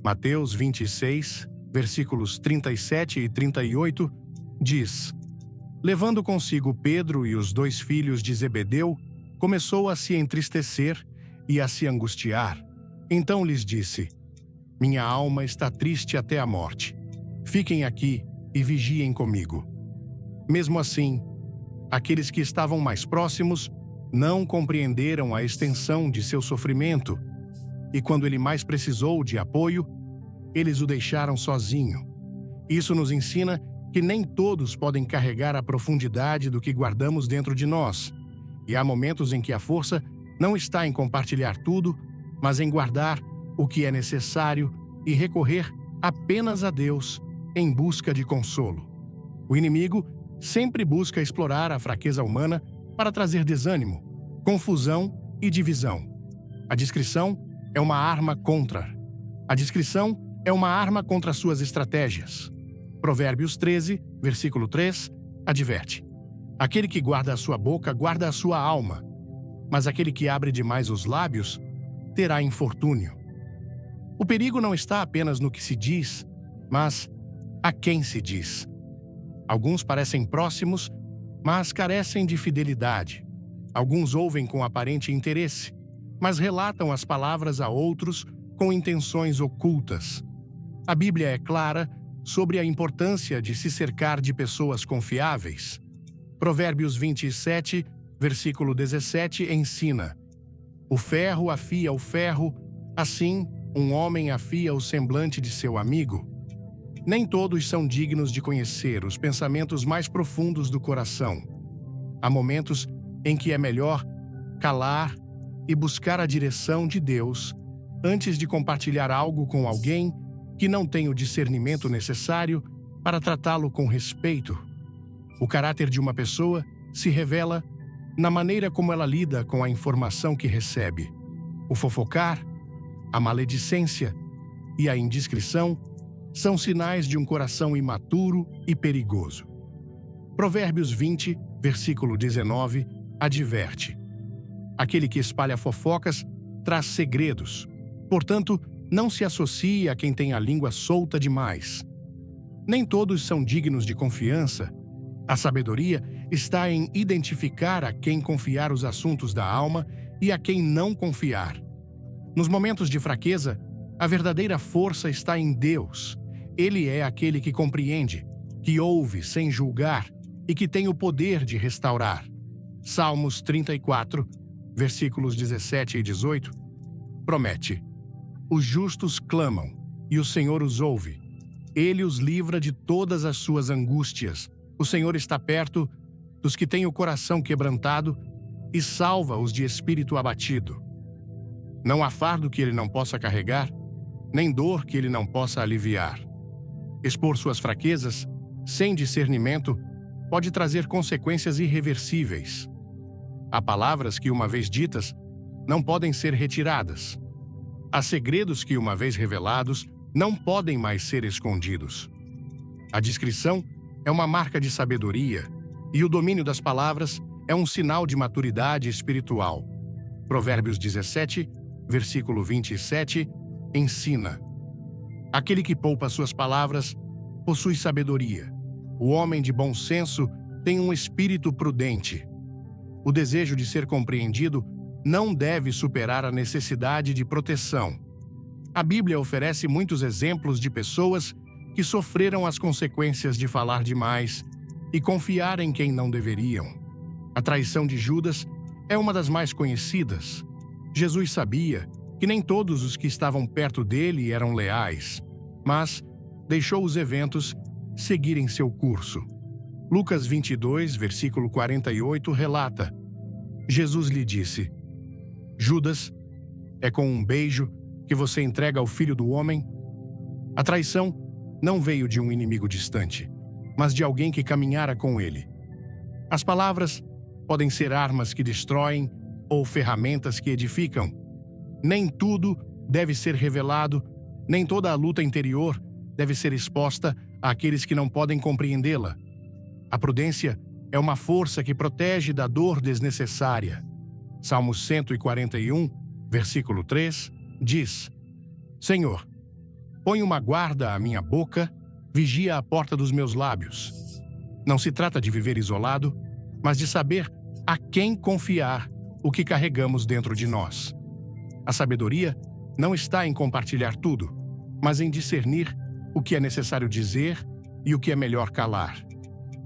Mateus 26, versículos 37 e 38, diz: Levando consigo Pedro e os 2 filhos de Zebedeu, começou a se entristecer e a se angustiar. Então lhes disse: Minha alma está triste até a morte. Fiquem aqui e vigiem comigo. Mesmo assim, aqueles que estavam mais próximos não compreenderam a extensão de seu sofrimento, e quando ele mais precisou de apoio, eles o deixaram sozinho. Isso nos ensina que nem todos podem carregar a profundidade do que guardamos dentro de nós, e há momentos em que a força não está em compartilhar tudo, mas em guardar o que é necessário e recorrer apenas a Deus em busca de consolo. O inimigo sempre busca explorar a fraqueza humana para trazer desânimo, confusão e divisão. A discrição é uma arma contra. A discrição é uma arma contra suas estratégias. Provérbios 13, versículo 3, adverte: Aquele que guarda a sua boca guarda a sua alma, mas aquele que abre demais os lábios terá infortúnio. O perigo não está apenas no que se diz, mas a quem se diz. Alguns parecem próximos, mas carecem de fidelidade. Alguns ouvem com aparente interesse, mas relatam as palavras a outros com intenções ocultas. A Bíblia é clara sobre a importância de se cercar de pessoas confiáveis. Provérbios 27, versículo 17, ensina: O ferro afia o ferro, assim um homem afia o semblante de seu amigo. Nem todos são dignos de conhecer os pensamentos mais profundos do coração. Há momentos em que é melhor calar e buscar a direção de Deus antes de compartilhar algo com alguém que não tem o discernimento necessário para tratá-lo com respeito. O caráter de uma pessoa se revela na maneira como ela lida com a informação que recebe. O fofocar, a maledicência e a indiscrição são sinais de um coração imaturo e perigoso. Provérbios 20, versículo 19, adverte: Aquele que espalha fofocas traz segredos. Portanto, não se associe a quem tem a língua solta demais. Nem todos são dignos de confiança. A sabedoria está em identificar a quem confiar os assuntos da alma e a quem não confiar. Nos momentos de fraqueza, a verdadeira força está em Deus. Ele é aquele que compreende, que ouve sem julgar e que tem o poder de restaurar. Salmos 34, versículos 17 e 18, promete: Os justos clamam, e o Senhor os ouve. Ele os livra de todas as suas angústias. O Senhor está perto dos que têm o coração quebrantado e salva os de espírito abatido. Não há fardo que ele não possa carregar, nem dor que ele não possa aliviar. Expor suas fraquezas, sem discernimento, pode trazer consequências irreversíveis. Há palavras que, uma vez ditas, não podem ser retiradas. Há segredos que, uma vez revelados, não podem mais ser escondidos. A discrição é uma marca de sabedoria, e o domínio das palavras é um sinal de maturidade espiritual. Provérbios 17, versículo 27, ensina: Aquele que poupa suas palavras possui sabedoria, O homem de bom senso tem um espírito prudente. O desejo de ser compreendido não deve superar a necessidade de proteção. A Bíblia oferece muitos exemplos de pessoas que sofreram as consequências de falar demais e confiar em quem não deveriam. A traição de Judas é uma das mais conhecidas. Jesus sabia que nem todos os que estavam perto dele eram leais, mas deixou os eventos seguirem seu curso. Lucas 22, versículo 48, relata: Jesus lhe disse: Judas, é com um beijo que você entrega ao Filho do Homem? A traição não veio de um inimigo distante, mas de alguém que caminhara com ele. As palavras podem ser armas que destroem ou ferramentas que edificam. Nem tudo deve ser revelado, nem toda a luta interior deve ser exposta àqueles que não podem compreendê-la. A prudência é uma força que protege da dor desnecessária. Salmo 141, versículo 3, diz: Senhor, põe uma guarda à minha boca, vigia a porta dos meus lábios. Não se trata de viver isolado, mas de saber a quem confiar o que carregamos dentro de nós. A sabedoria não está em compartilhar tudo, mas em discernir o que é necessário dizer e o que é melhor calar.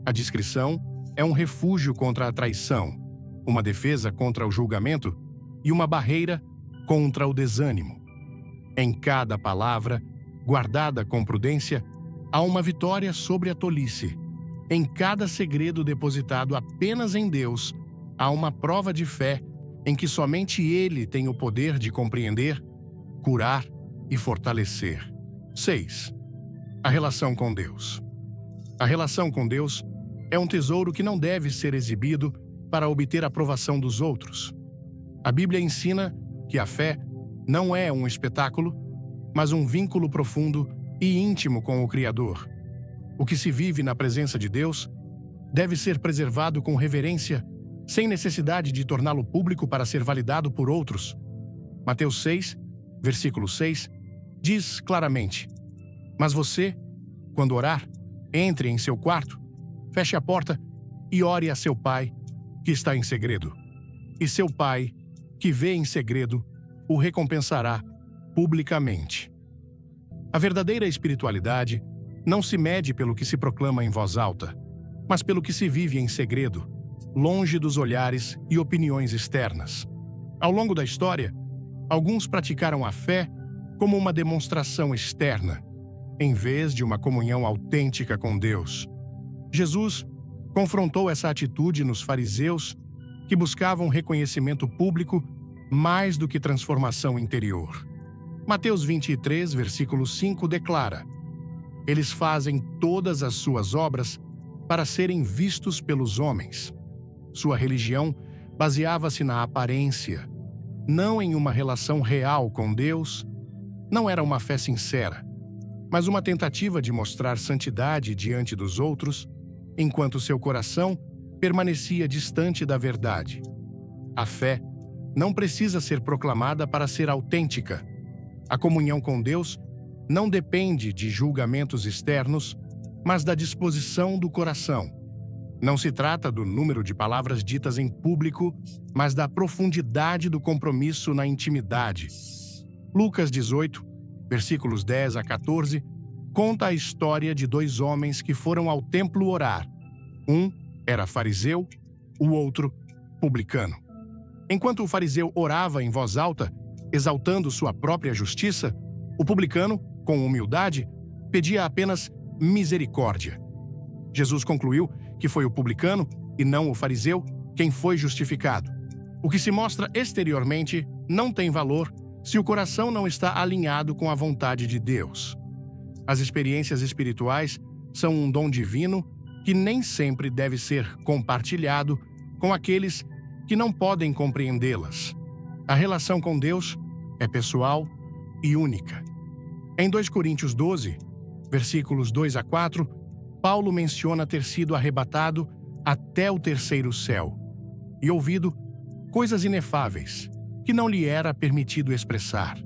A discrição é um refúgio contra a traição, uma defesa contra o julgamento e uma barreira contra o desânimo. Em cada palavra, guardada com prudência, há uma vitória sobre a tolice. Em cada segredo depositado apenas em Deus, há uma prova de fé em que somente Ele tem o poder de compreender, curar e fortalecer. 6. A relação com Deus. A relação com Deus é um tesouro que não deve ser exibido para obter a aprovação dos outros. A Bíblia ensina que a fé não é um espetáculo, mas um vínculo profundo e íntimo com o Criador. O que se vive na presença de Deus deve ser preservado com reverência, sem necessidade de torná-lo público para ser validado por outros. Mateus 6, versículo 6, diz claramente: Mas você, quando orar, entre em seu quarto, feche a porta e ore a seu Pai, que está em segredo. E seu Pai, que vê em segredo, o recompensará publicamente. A verdadeira espiritualidade não se mede pelo que se proclama em voz alta, mas pelo que se vive em segredo, longe dos olhares e opiniões externas. Ao longo da história, alguns praticaram a fé como uma demonstração externa, em vez de uma comunhão autêntica com Deus. Jesus confrontou essa atitude nos fariseus, que buscavam reconhecimento público mais do que transformação interior. Mateus 23, versículo 5 declara: Eles fazem todas as suas obras para serem vistos pelos homens. Sua religião baseava-se na aparência, não em uma relação real com Deus. Não era uma fé sincera, mas uma tentativa de mostrar santidade diante dos outros, enquanto seu coração permanecia distante da verdade. A fé não precisa ser proclamada para ser autêntica. A comunhão com Deus não depende de julgamentos externos, mas da disposição do coração. Não se trata do número de palavras ditas em público, mas da profundidade do compromisso na intimidade. Lucas 18, versículos 10 a 14, conta a história de dois homens que foram ao templo orar. Um era fariseu, o outro publicano. Enquanto o fariseu orava em voz alta, exaltando sua própria justiça, o publicano, com humildade, pedia apenas misericórdia. Jesus concluiu que foi o publicano, e não o fariseu, quem foi justificado. O que se mostra exteriormente não tem valor se o coração não está alinhado com a vontade de Deus. As experiências espirituais são um dom divino que nem sempre deve ser compartilhado com aqueles que não podem compreendê-las. A relação com Deus é pessoal e única. Em 2 Coríntios 12, versículos 2 a 4, Paulo menciona ter sido arrebatado até o terceiro céu e ouvido coisas inefáveis que não lhe era permitido expressar.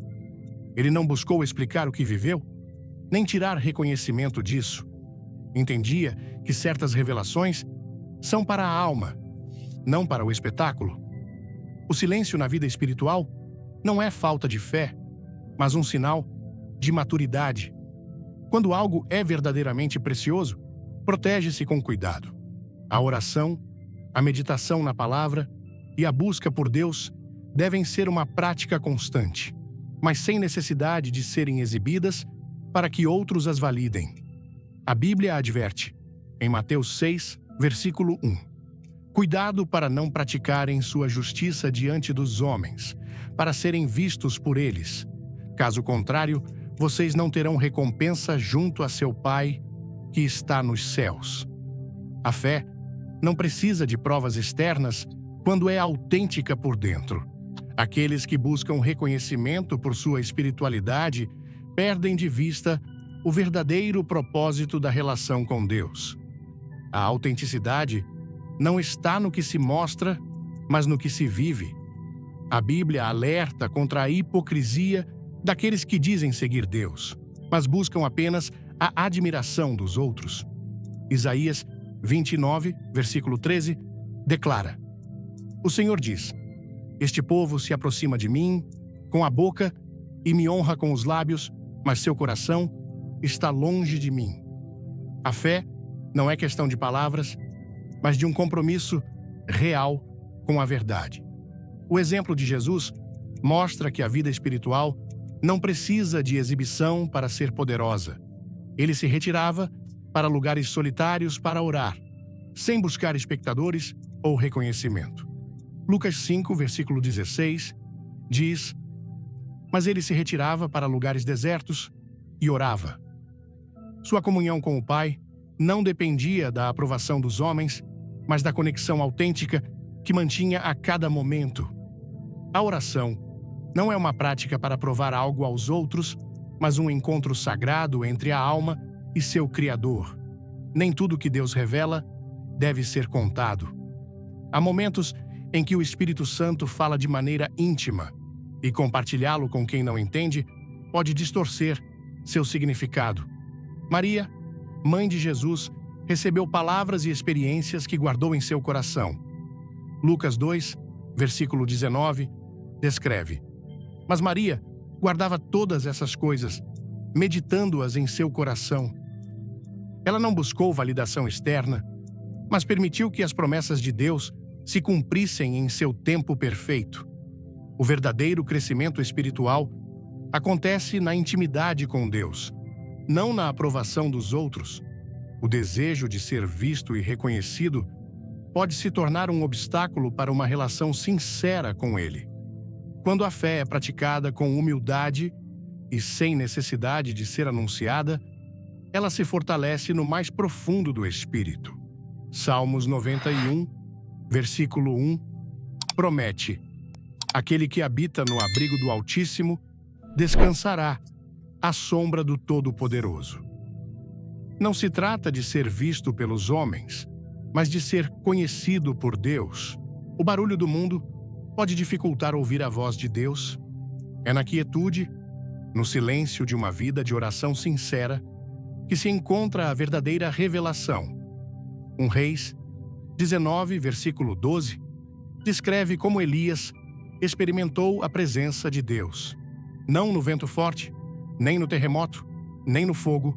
Ele não buscou explicar o que viveu, nem tirar reconhecimento disso. Entendia que certas revelações são para a alma, não para o espetáculo. O silêncio na vida espiritual não é falta de fé, mas um sinal de maturidade. Quando algo é verdadeiramente precioso, protege-se com cuidado. A oração, a meditação na palavra e a busca por Deus devem ser uma prática constante, mas sem necessidade de serem exibidas para que outros as validem. A Bíblia adverte, em Mateus 6, versículo 1. Cuidado para não praticarem sua justiça diante dos homens, para serem vistos por eles. Caso contrário, vocês não terão recompensa junto a seu Pai, que está nos céus. A fé não precisa de provas externas quando é autêntica por dentro. Aqueles que buscam reconhecimento por sua espiritualidade perdem de vista o verdadeiro propósito da relação com Deus. A autenticidade não está no que se mostra, mas no que se vive. A Bíblia alerta contra a hipocrisia daqueles que dizem seguir Deus, mas buscam apenas a admiração dos outros. Isaías 29, versículo 13, declara: O Senhor diz: Este povo se aproxima de mim com a boca e me honra com os lábios, mas seu coração está longe de mim. A fé não é questão de palavras, mas de um compromisso real com a verdade. O exemplo de Jesus mostra que a vida espiritual não precisa de exibição para ser poderosa. Ele se retirava para lugares solitários para orar, sem buscar espectadores ou reconhecimento. Lucas 5, versículo 16, diz: Mas ele se retirava para lugares desertos e orava. Sua comunhão com o Pai não dependia da aprovação dos homens, mas da conexão autêntica que mantinha a cada momento. A oração não é uma prática para provar algo aos outros, mas um encontro sagrado entre a alma e seu Criador. Nem tudo que Deus revela deve ser contado. Há momentos em que o Espírito Santo fala de maneira íntima, e compartilhá-lo com quem não entende pode distorcer seu significado. Maria, mãe de Jesus, recebeu palavras e experiências que guardou em seu coração. Lucas 2, versículo 19, descreve: Mas Maria guardava todas essas coisas, meditando-as em seu coração. Ela não buscou validação externa, mas permitiu que as promessas de Deus se cumprissem em seu tempo perfeito. O verdadeiro crescimento espiritual acontece na intimidade com Deus, não na aprovação dos outros. O desejo de ser visto e reconhecido pode se tornar um obstáculo para uma relação sincera com Ele. Quando a fé é praticada com humildade e sem necessidade de ser anunciada, ela se fortalece no mais profundo do Espírito. Salmos 91, versículo 1, promete: Aquele que habita no abrigo do Altíssimo descansará à sombra do Todo-Poderoso. Não se trata de ser visto pelos homens, mas de ser conhecido por Deus. O barulho do mundo pode dificultar ouvir a voz de Deus. É na quietude, no silêncio de uma vida de oração sincera, que se encontra a verdadeira revelação. Reis 19, versículo 12, descreve como Elias experimentou a presença de Deus, não no vento forte, nem no terremoto, nem no fogo,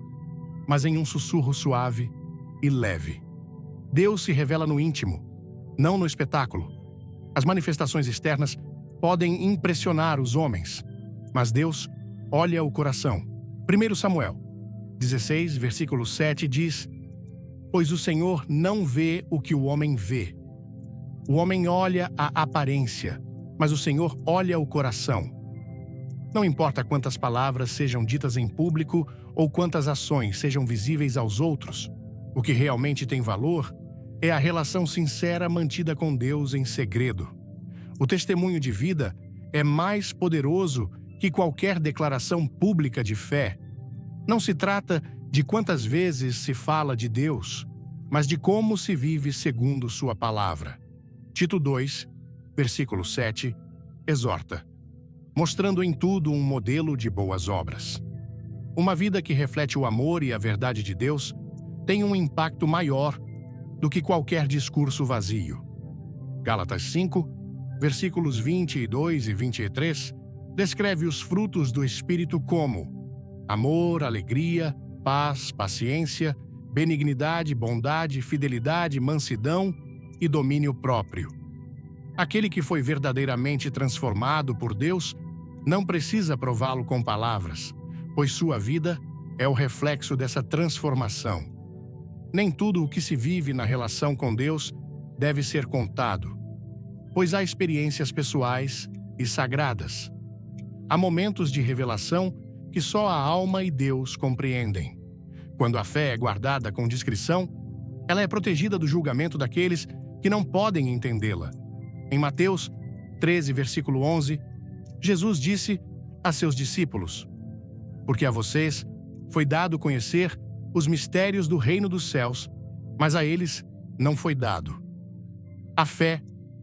mas em um sussurro suave e leve. Deus se revela no íntimo, não no espetáculo. As manifestações externas podem impressionar os homens, mas Deus olha o coração. 1 Samuel 16, versículo 7 diz: Pois o Senhor não vê o que o homem vê. O homem olha a aparência, mas o Senhor olha o coração. Não importa quantas palavras sejam ditas em público ou quantas ações sejam visíveis aos outros, o que realmente tem valor é a relação sincera mantida com Deus em segredo. O testemunho de vida é mais poderoso que qualquer declaração pública de fé. Não se trata de quantas vezes se fala de Deus, mas de como se vive segundo sua palavra. Tito 2, versículo 7, exorta: mostrando em tudo um modelo de boas obras. Uma vida que reflete o amor e a verdade de Deus tem um impacto maior do que qualquer discurso vazio. Gálatas 5, versículos 22 e 23, descreve os frutos do Espírito como amor, alegria, paz, paciência, benignidade, bondade, fidelidade, mansidão e domínio próprio. Aquele que foi verdadeiramente transformado por Deus não precisa prová-lo com palavras, pois sua vida é o reflexo dessa transformação. Nem tudo o que se vive na relação com Deus deve ser contado, pois há experiências pessoais e sagradas. Há momentos de revelação que só a alma e Deus compreendem. Quando a fé é guardada com discrição, ela é protegida do julgamento daqueles que não podem entendê-la. Em Mateus 13, versículo 11, Jesus disse a seus discípulos: porque a vocês foi dado conhecer os mistérios do reino dos céus, mas a eles não foi dado. A fé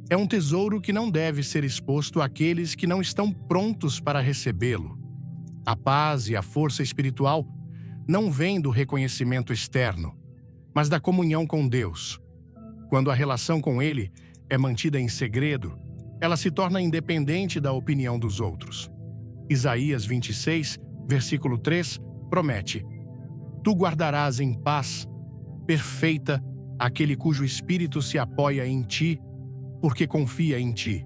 é um tesouro que não deve ser exposto àqueles que não estão prontos para recebê-lo. A paz e a força espiritual não vêm do reconhecimento externo, mas da comunhão com Deus. Quando a relação com Ele é mantida em segredo, ela se torna independente da opinião dos outros. Isaías 26, versículo 3, promete: tu guardarás em paz perfeita aquele cujo espírito se apoia em ti, porque confia em ti.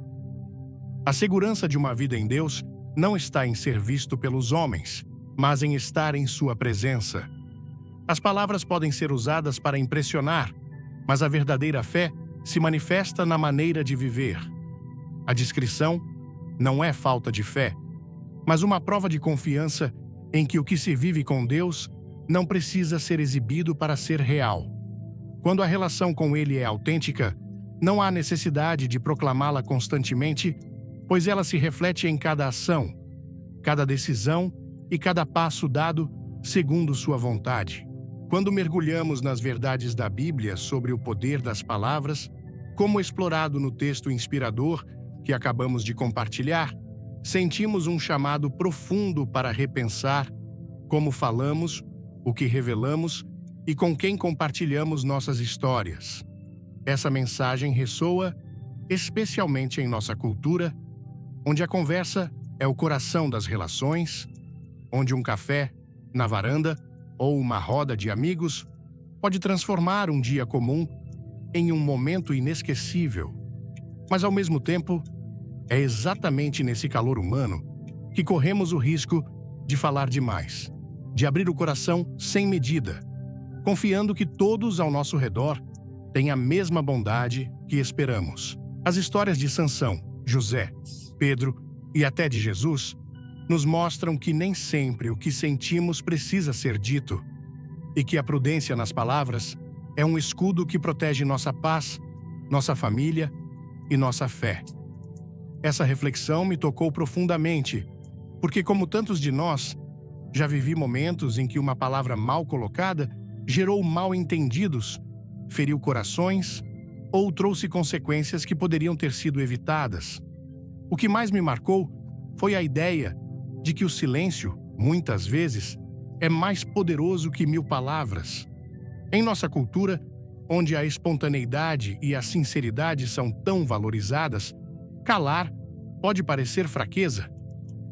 A segurança de uma vida em Deus não está em ser visto pelos homens, mas em estar em sua presença. As palavras podem ser usadas para impressionar, mas a verdadeira fé se manifesta na maneira de viver. A discrição não é falta de fé, mas uma prova de confiança em que o que se vive com Deus não precisa ser exibido para ser real. Quando a relação com Ele é autêntica, não há necessidade de proclamá-la constantemente, pois ela se reflete em cada ação, cada decisão e cada passo dado segundo sua vontade. Quando mergulhamos nas verdades da Bíblia sobre o poder das palavras, como explorado no texto inspirador que acabamos de compartilhar, sentimos um chamado profundo para repensar como falamos, o que revelamos e com quem compartilhamos nossas histórias. Essa mensagem ressoa especialmente em nossa cultura, onde a conversa é o coração das relações, onde um café na varanda ou uma roda de amigos pode transformar um dia comum em um momento inesquecível. Mas, ao mesmo tempo, é exatamente nesse calor humano que corremos o risco de falar demais, de abrir o coração sem medida, confiando que todos ao nosso redor têm a mesma bondade que esperamos. As histórias de Sansão, José, Pedro e até de Jesus nos mostram que nem sempre o que sentimos precisa ser dito e que a prudência nas palavras é um escudo que protege nossa paz, nossa família e nossa fé. Essa reflexão me tocou profundamente, porque, como tantos de nós, já vivi momentos em que uma palavra mal colocada gerou mal-entendidos, feriu corações ou trouxe consequências que poderiam ter sido evitadas. O que mais me marcou foi a ideia de que o silêncio, muitas vezes, é mais poderoso que 1000 palavras. Em nossa cultura, onde a espontaneidade e a sinceridade são tão valorizadas, calar pode parecer fraqueza,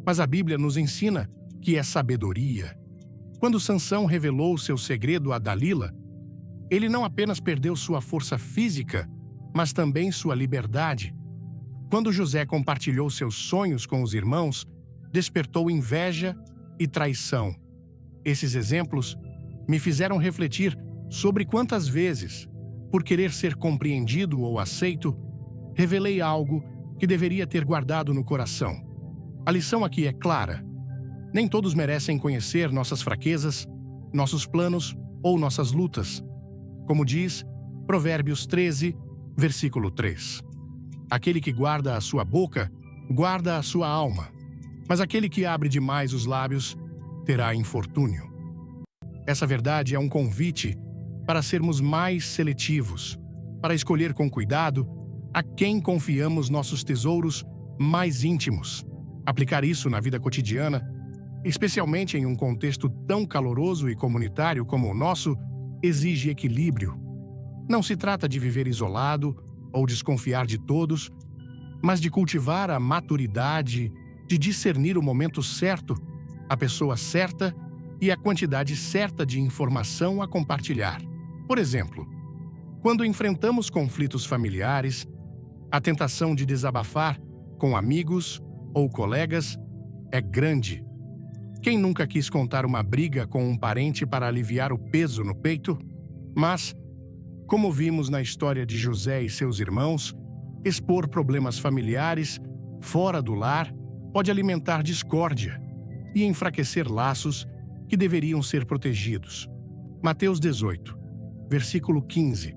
mas a Bíblia nos ensina que é sabedoria. Quando Sansão revelou seu segredo a Dalila, ele não apenas perdeu sua força física, mas também sua liberdade. Quando José compartilhou seus sonhos com os irmãos, despertou inveja e traição. Esses exemplos me fizeram refletir sobre quantas vezes, por querer ser compreendido ou aceito, revelei algo que deveria ter guardado no coração. A lição aqui é clara. Nem todos merecem conhecer nossas fraquezas, nossos planos ou nossas lutas. Como diz Provérbios 13, versículo 3. Aquele que guarda a sua boca, guarda a sua alma, mas aquele que abre demais os lábios terá infortúnio. Essa verdade é um convite para sermos mais seletivos, para escolher com cuidado a quem confiamos nossos tesouros mais íntimos. Aplicar isso na vida cotidiana, especialmente em um contexto tão caloroso e comunitário como o nosso, exige equilíbrio. Não se trata de viver isolado ou desconfiar de todos, mas de cultivar a maturidade, de discernir o momento certo, a pessoa certa e a quantidade certa de informação a compartilhar. Por exemplo, quando enfrentamos conflitos familiares, a tentação de desabafar com amigos ou colegas é grande. Quem nunca quis contar uma briga com um parente para aliviar o peso no peito? Mas, como vimos na história de José e seus irmãos, expor problemas familiares fora do lar pode alimentar discórdia e enfraquecer laços que deveriam ser protegidos. Mateus 18, versículo 15,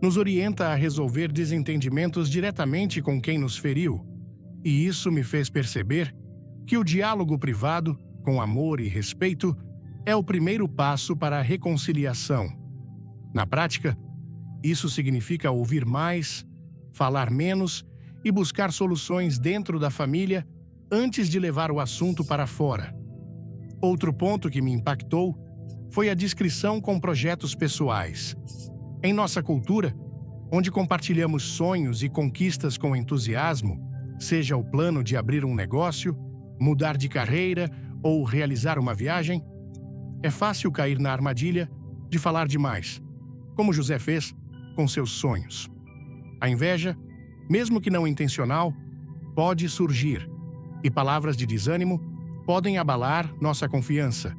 nos orienta a resolver desentendimentos diretamente com quem nos feriu, e isso me fez perceber que o diálogo privado, com amor e respeito, é o primeiro passo para a reconciliação. Na prática, isso significa ouvir mais, falar menos e buscar soluções dentro da família antes de levar o assunto para fora. Outro ponto que me impactou foi a discrição com projetos pessoais. Em nossa cultura, onde compartilhamos sonhos e conquistas com entusiasmo, seja o plano de abrir um negócio, mudar de carreira ou realizar uma viagem, é fácil cair na armadilha de falar demais, como José fez com seus sonhos. A inveja, mesmo que não intencional, pode surgir, e palavras de desânimo podem abalar nossa confiança.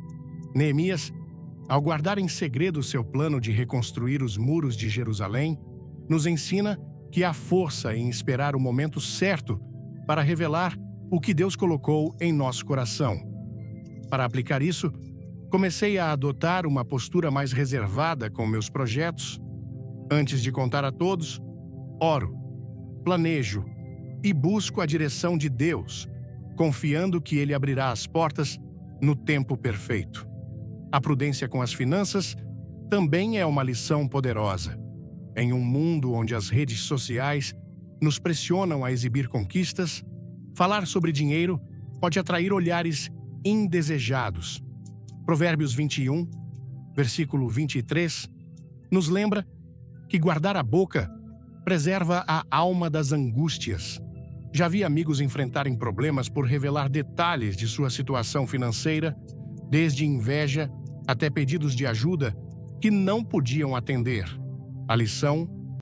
Neemias, ao guardar em segredo seu plano de reconstruir os muros de Jerusalém, nos ensina que há força em esperar o momento certo para revelar o que Deus colocou em nosso coração. Para aplicar isso, comecei a adotar uma postura mais reservada com meus projetos. Antes de contar a todos, oro, planejo e busco a direção de Deus, confiando que Ele abrirá as portas no tempo perfeito. A prudência com as finanças também é uma lição poderosa. Em um mundo onde as redes sociais nos pressionam a exibir conquistas, falar sobre dinheiro pode atrair olhares indesejados. Provérbios 21, versículo 23, nos lembra que guardar a boca preserva a alma das angústias. Já vi amigos enfrentarem problemas por revelar detalhes de sua situação financeira, desde inveja até pedidos de ajuda que não podiam atender. A lição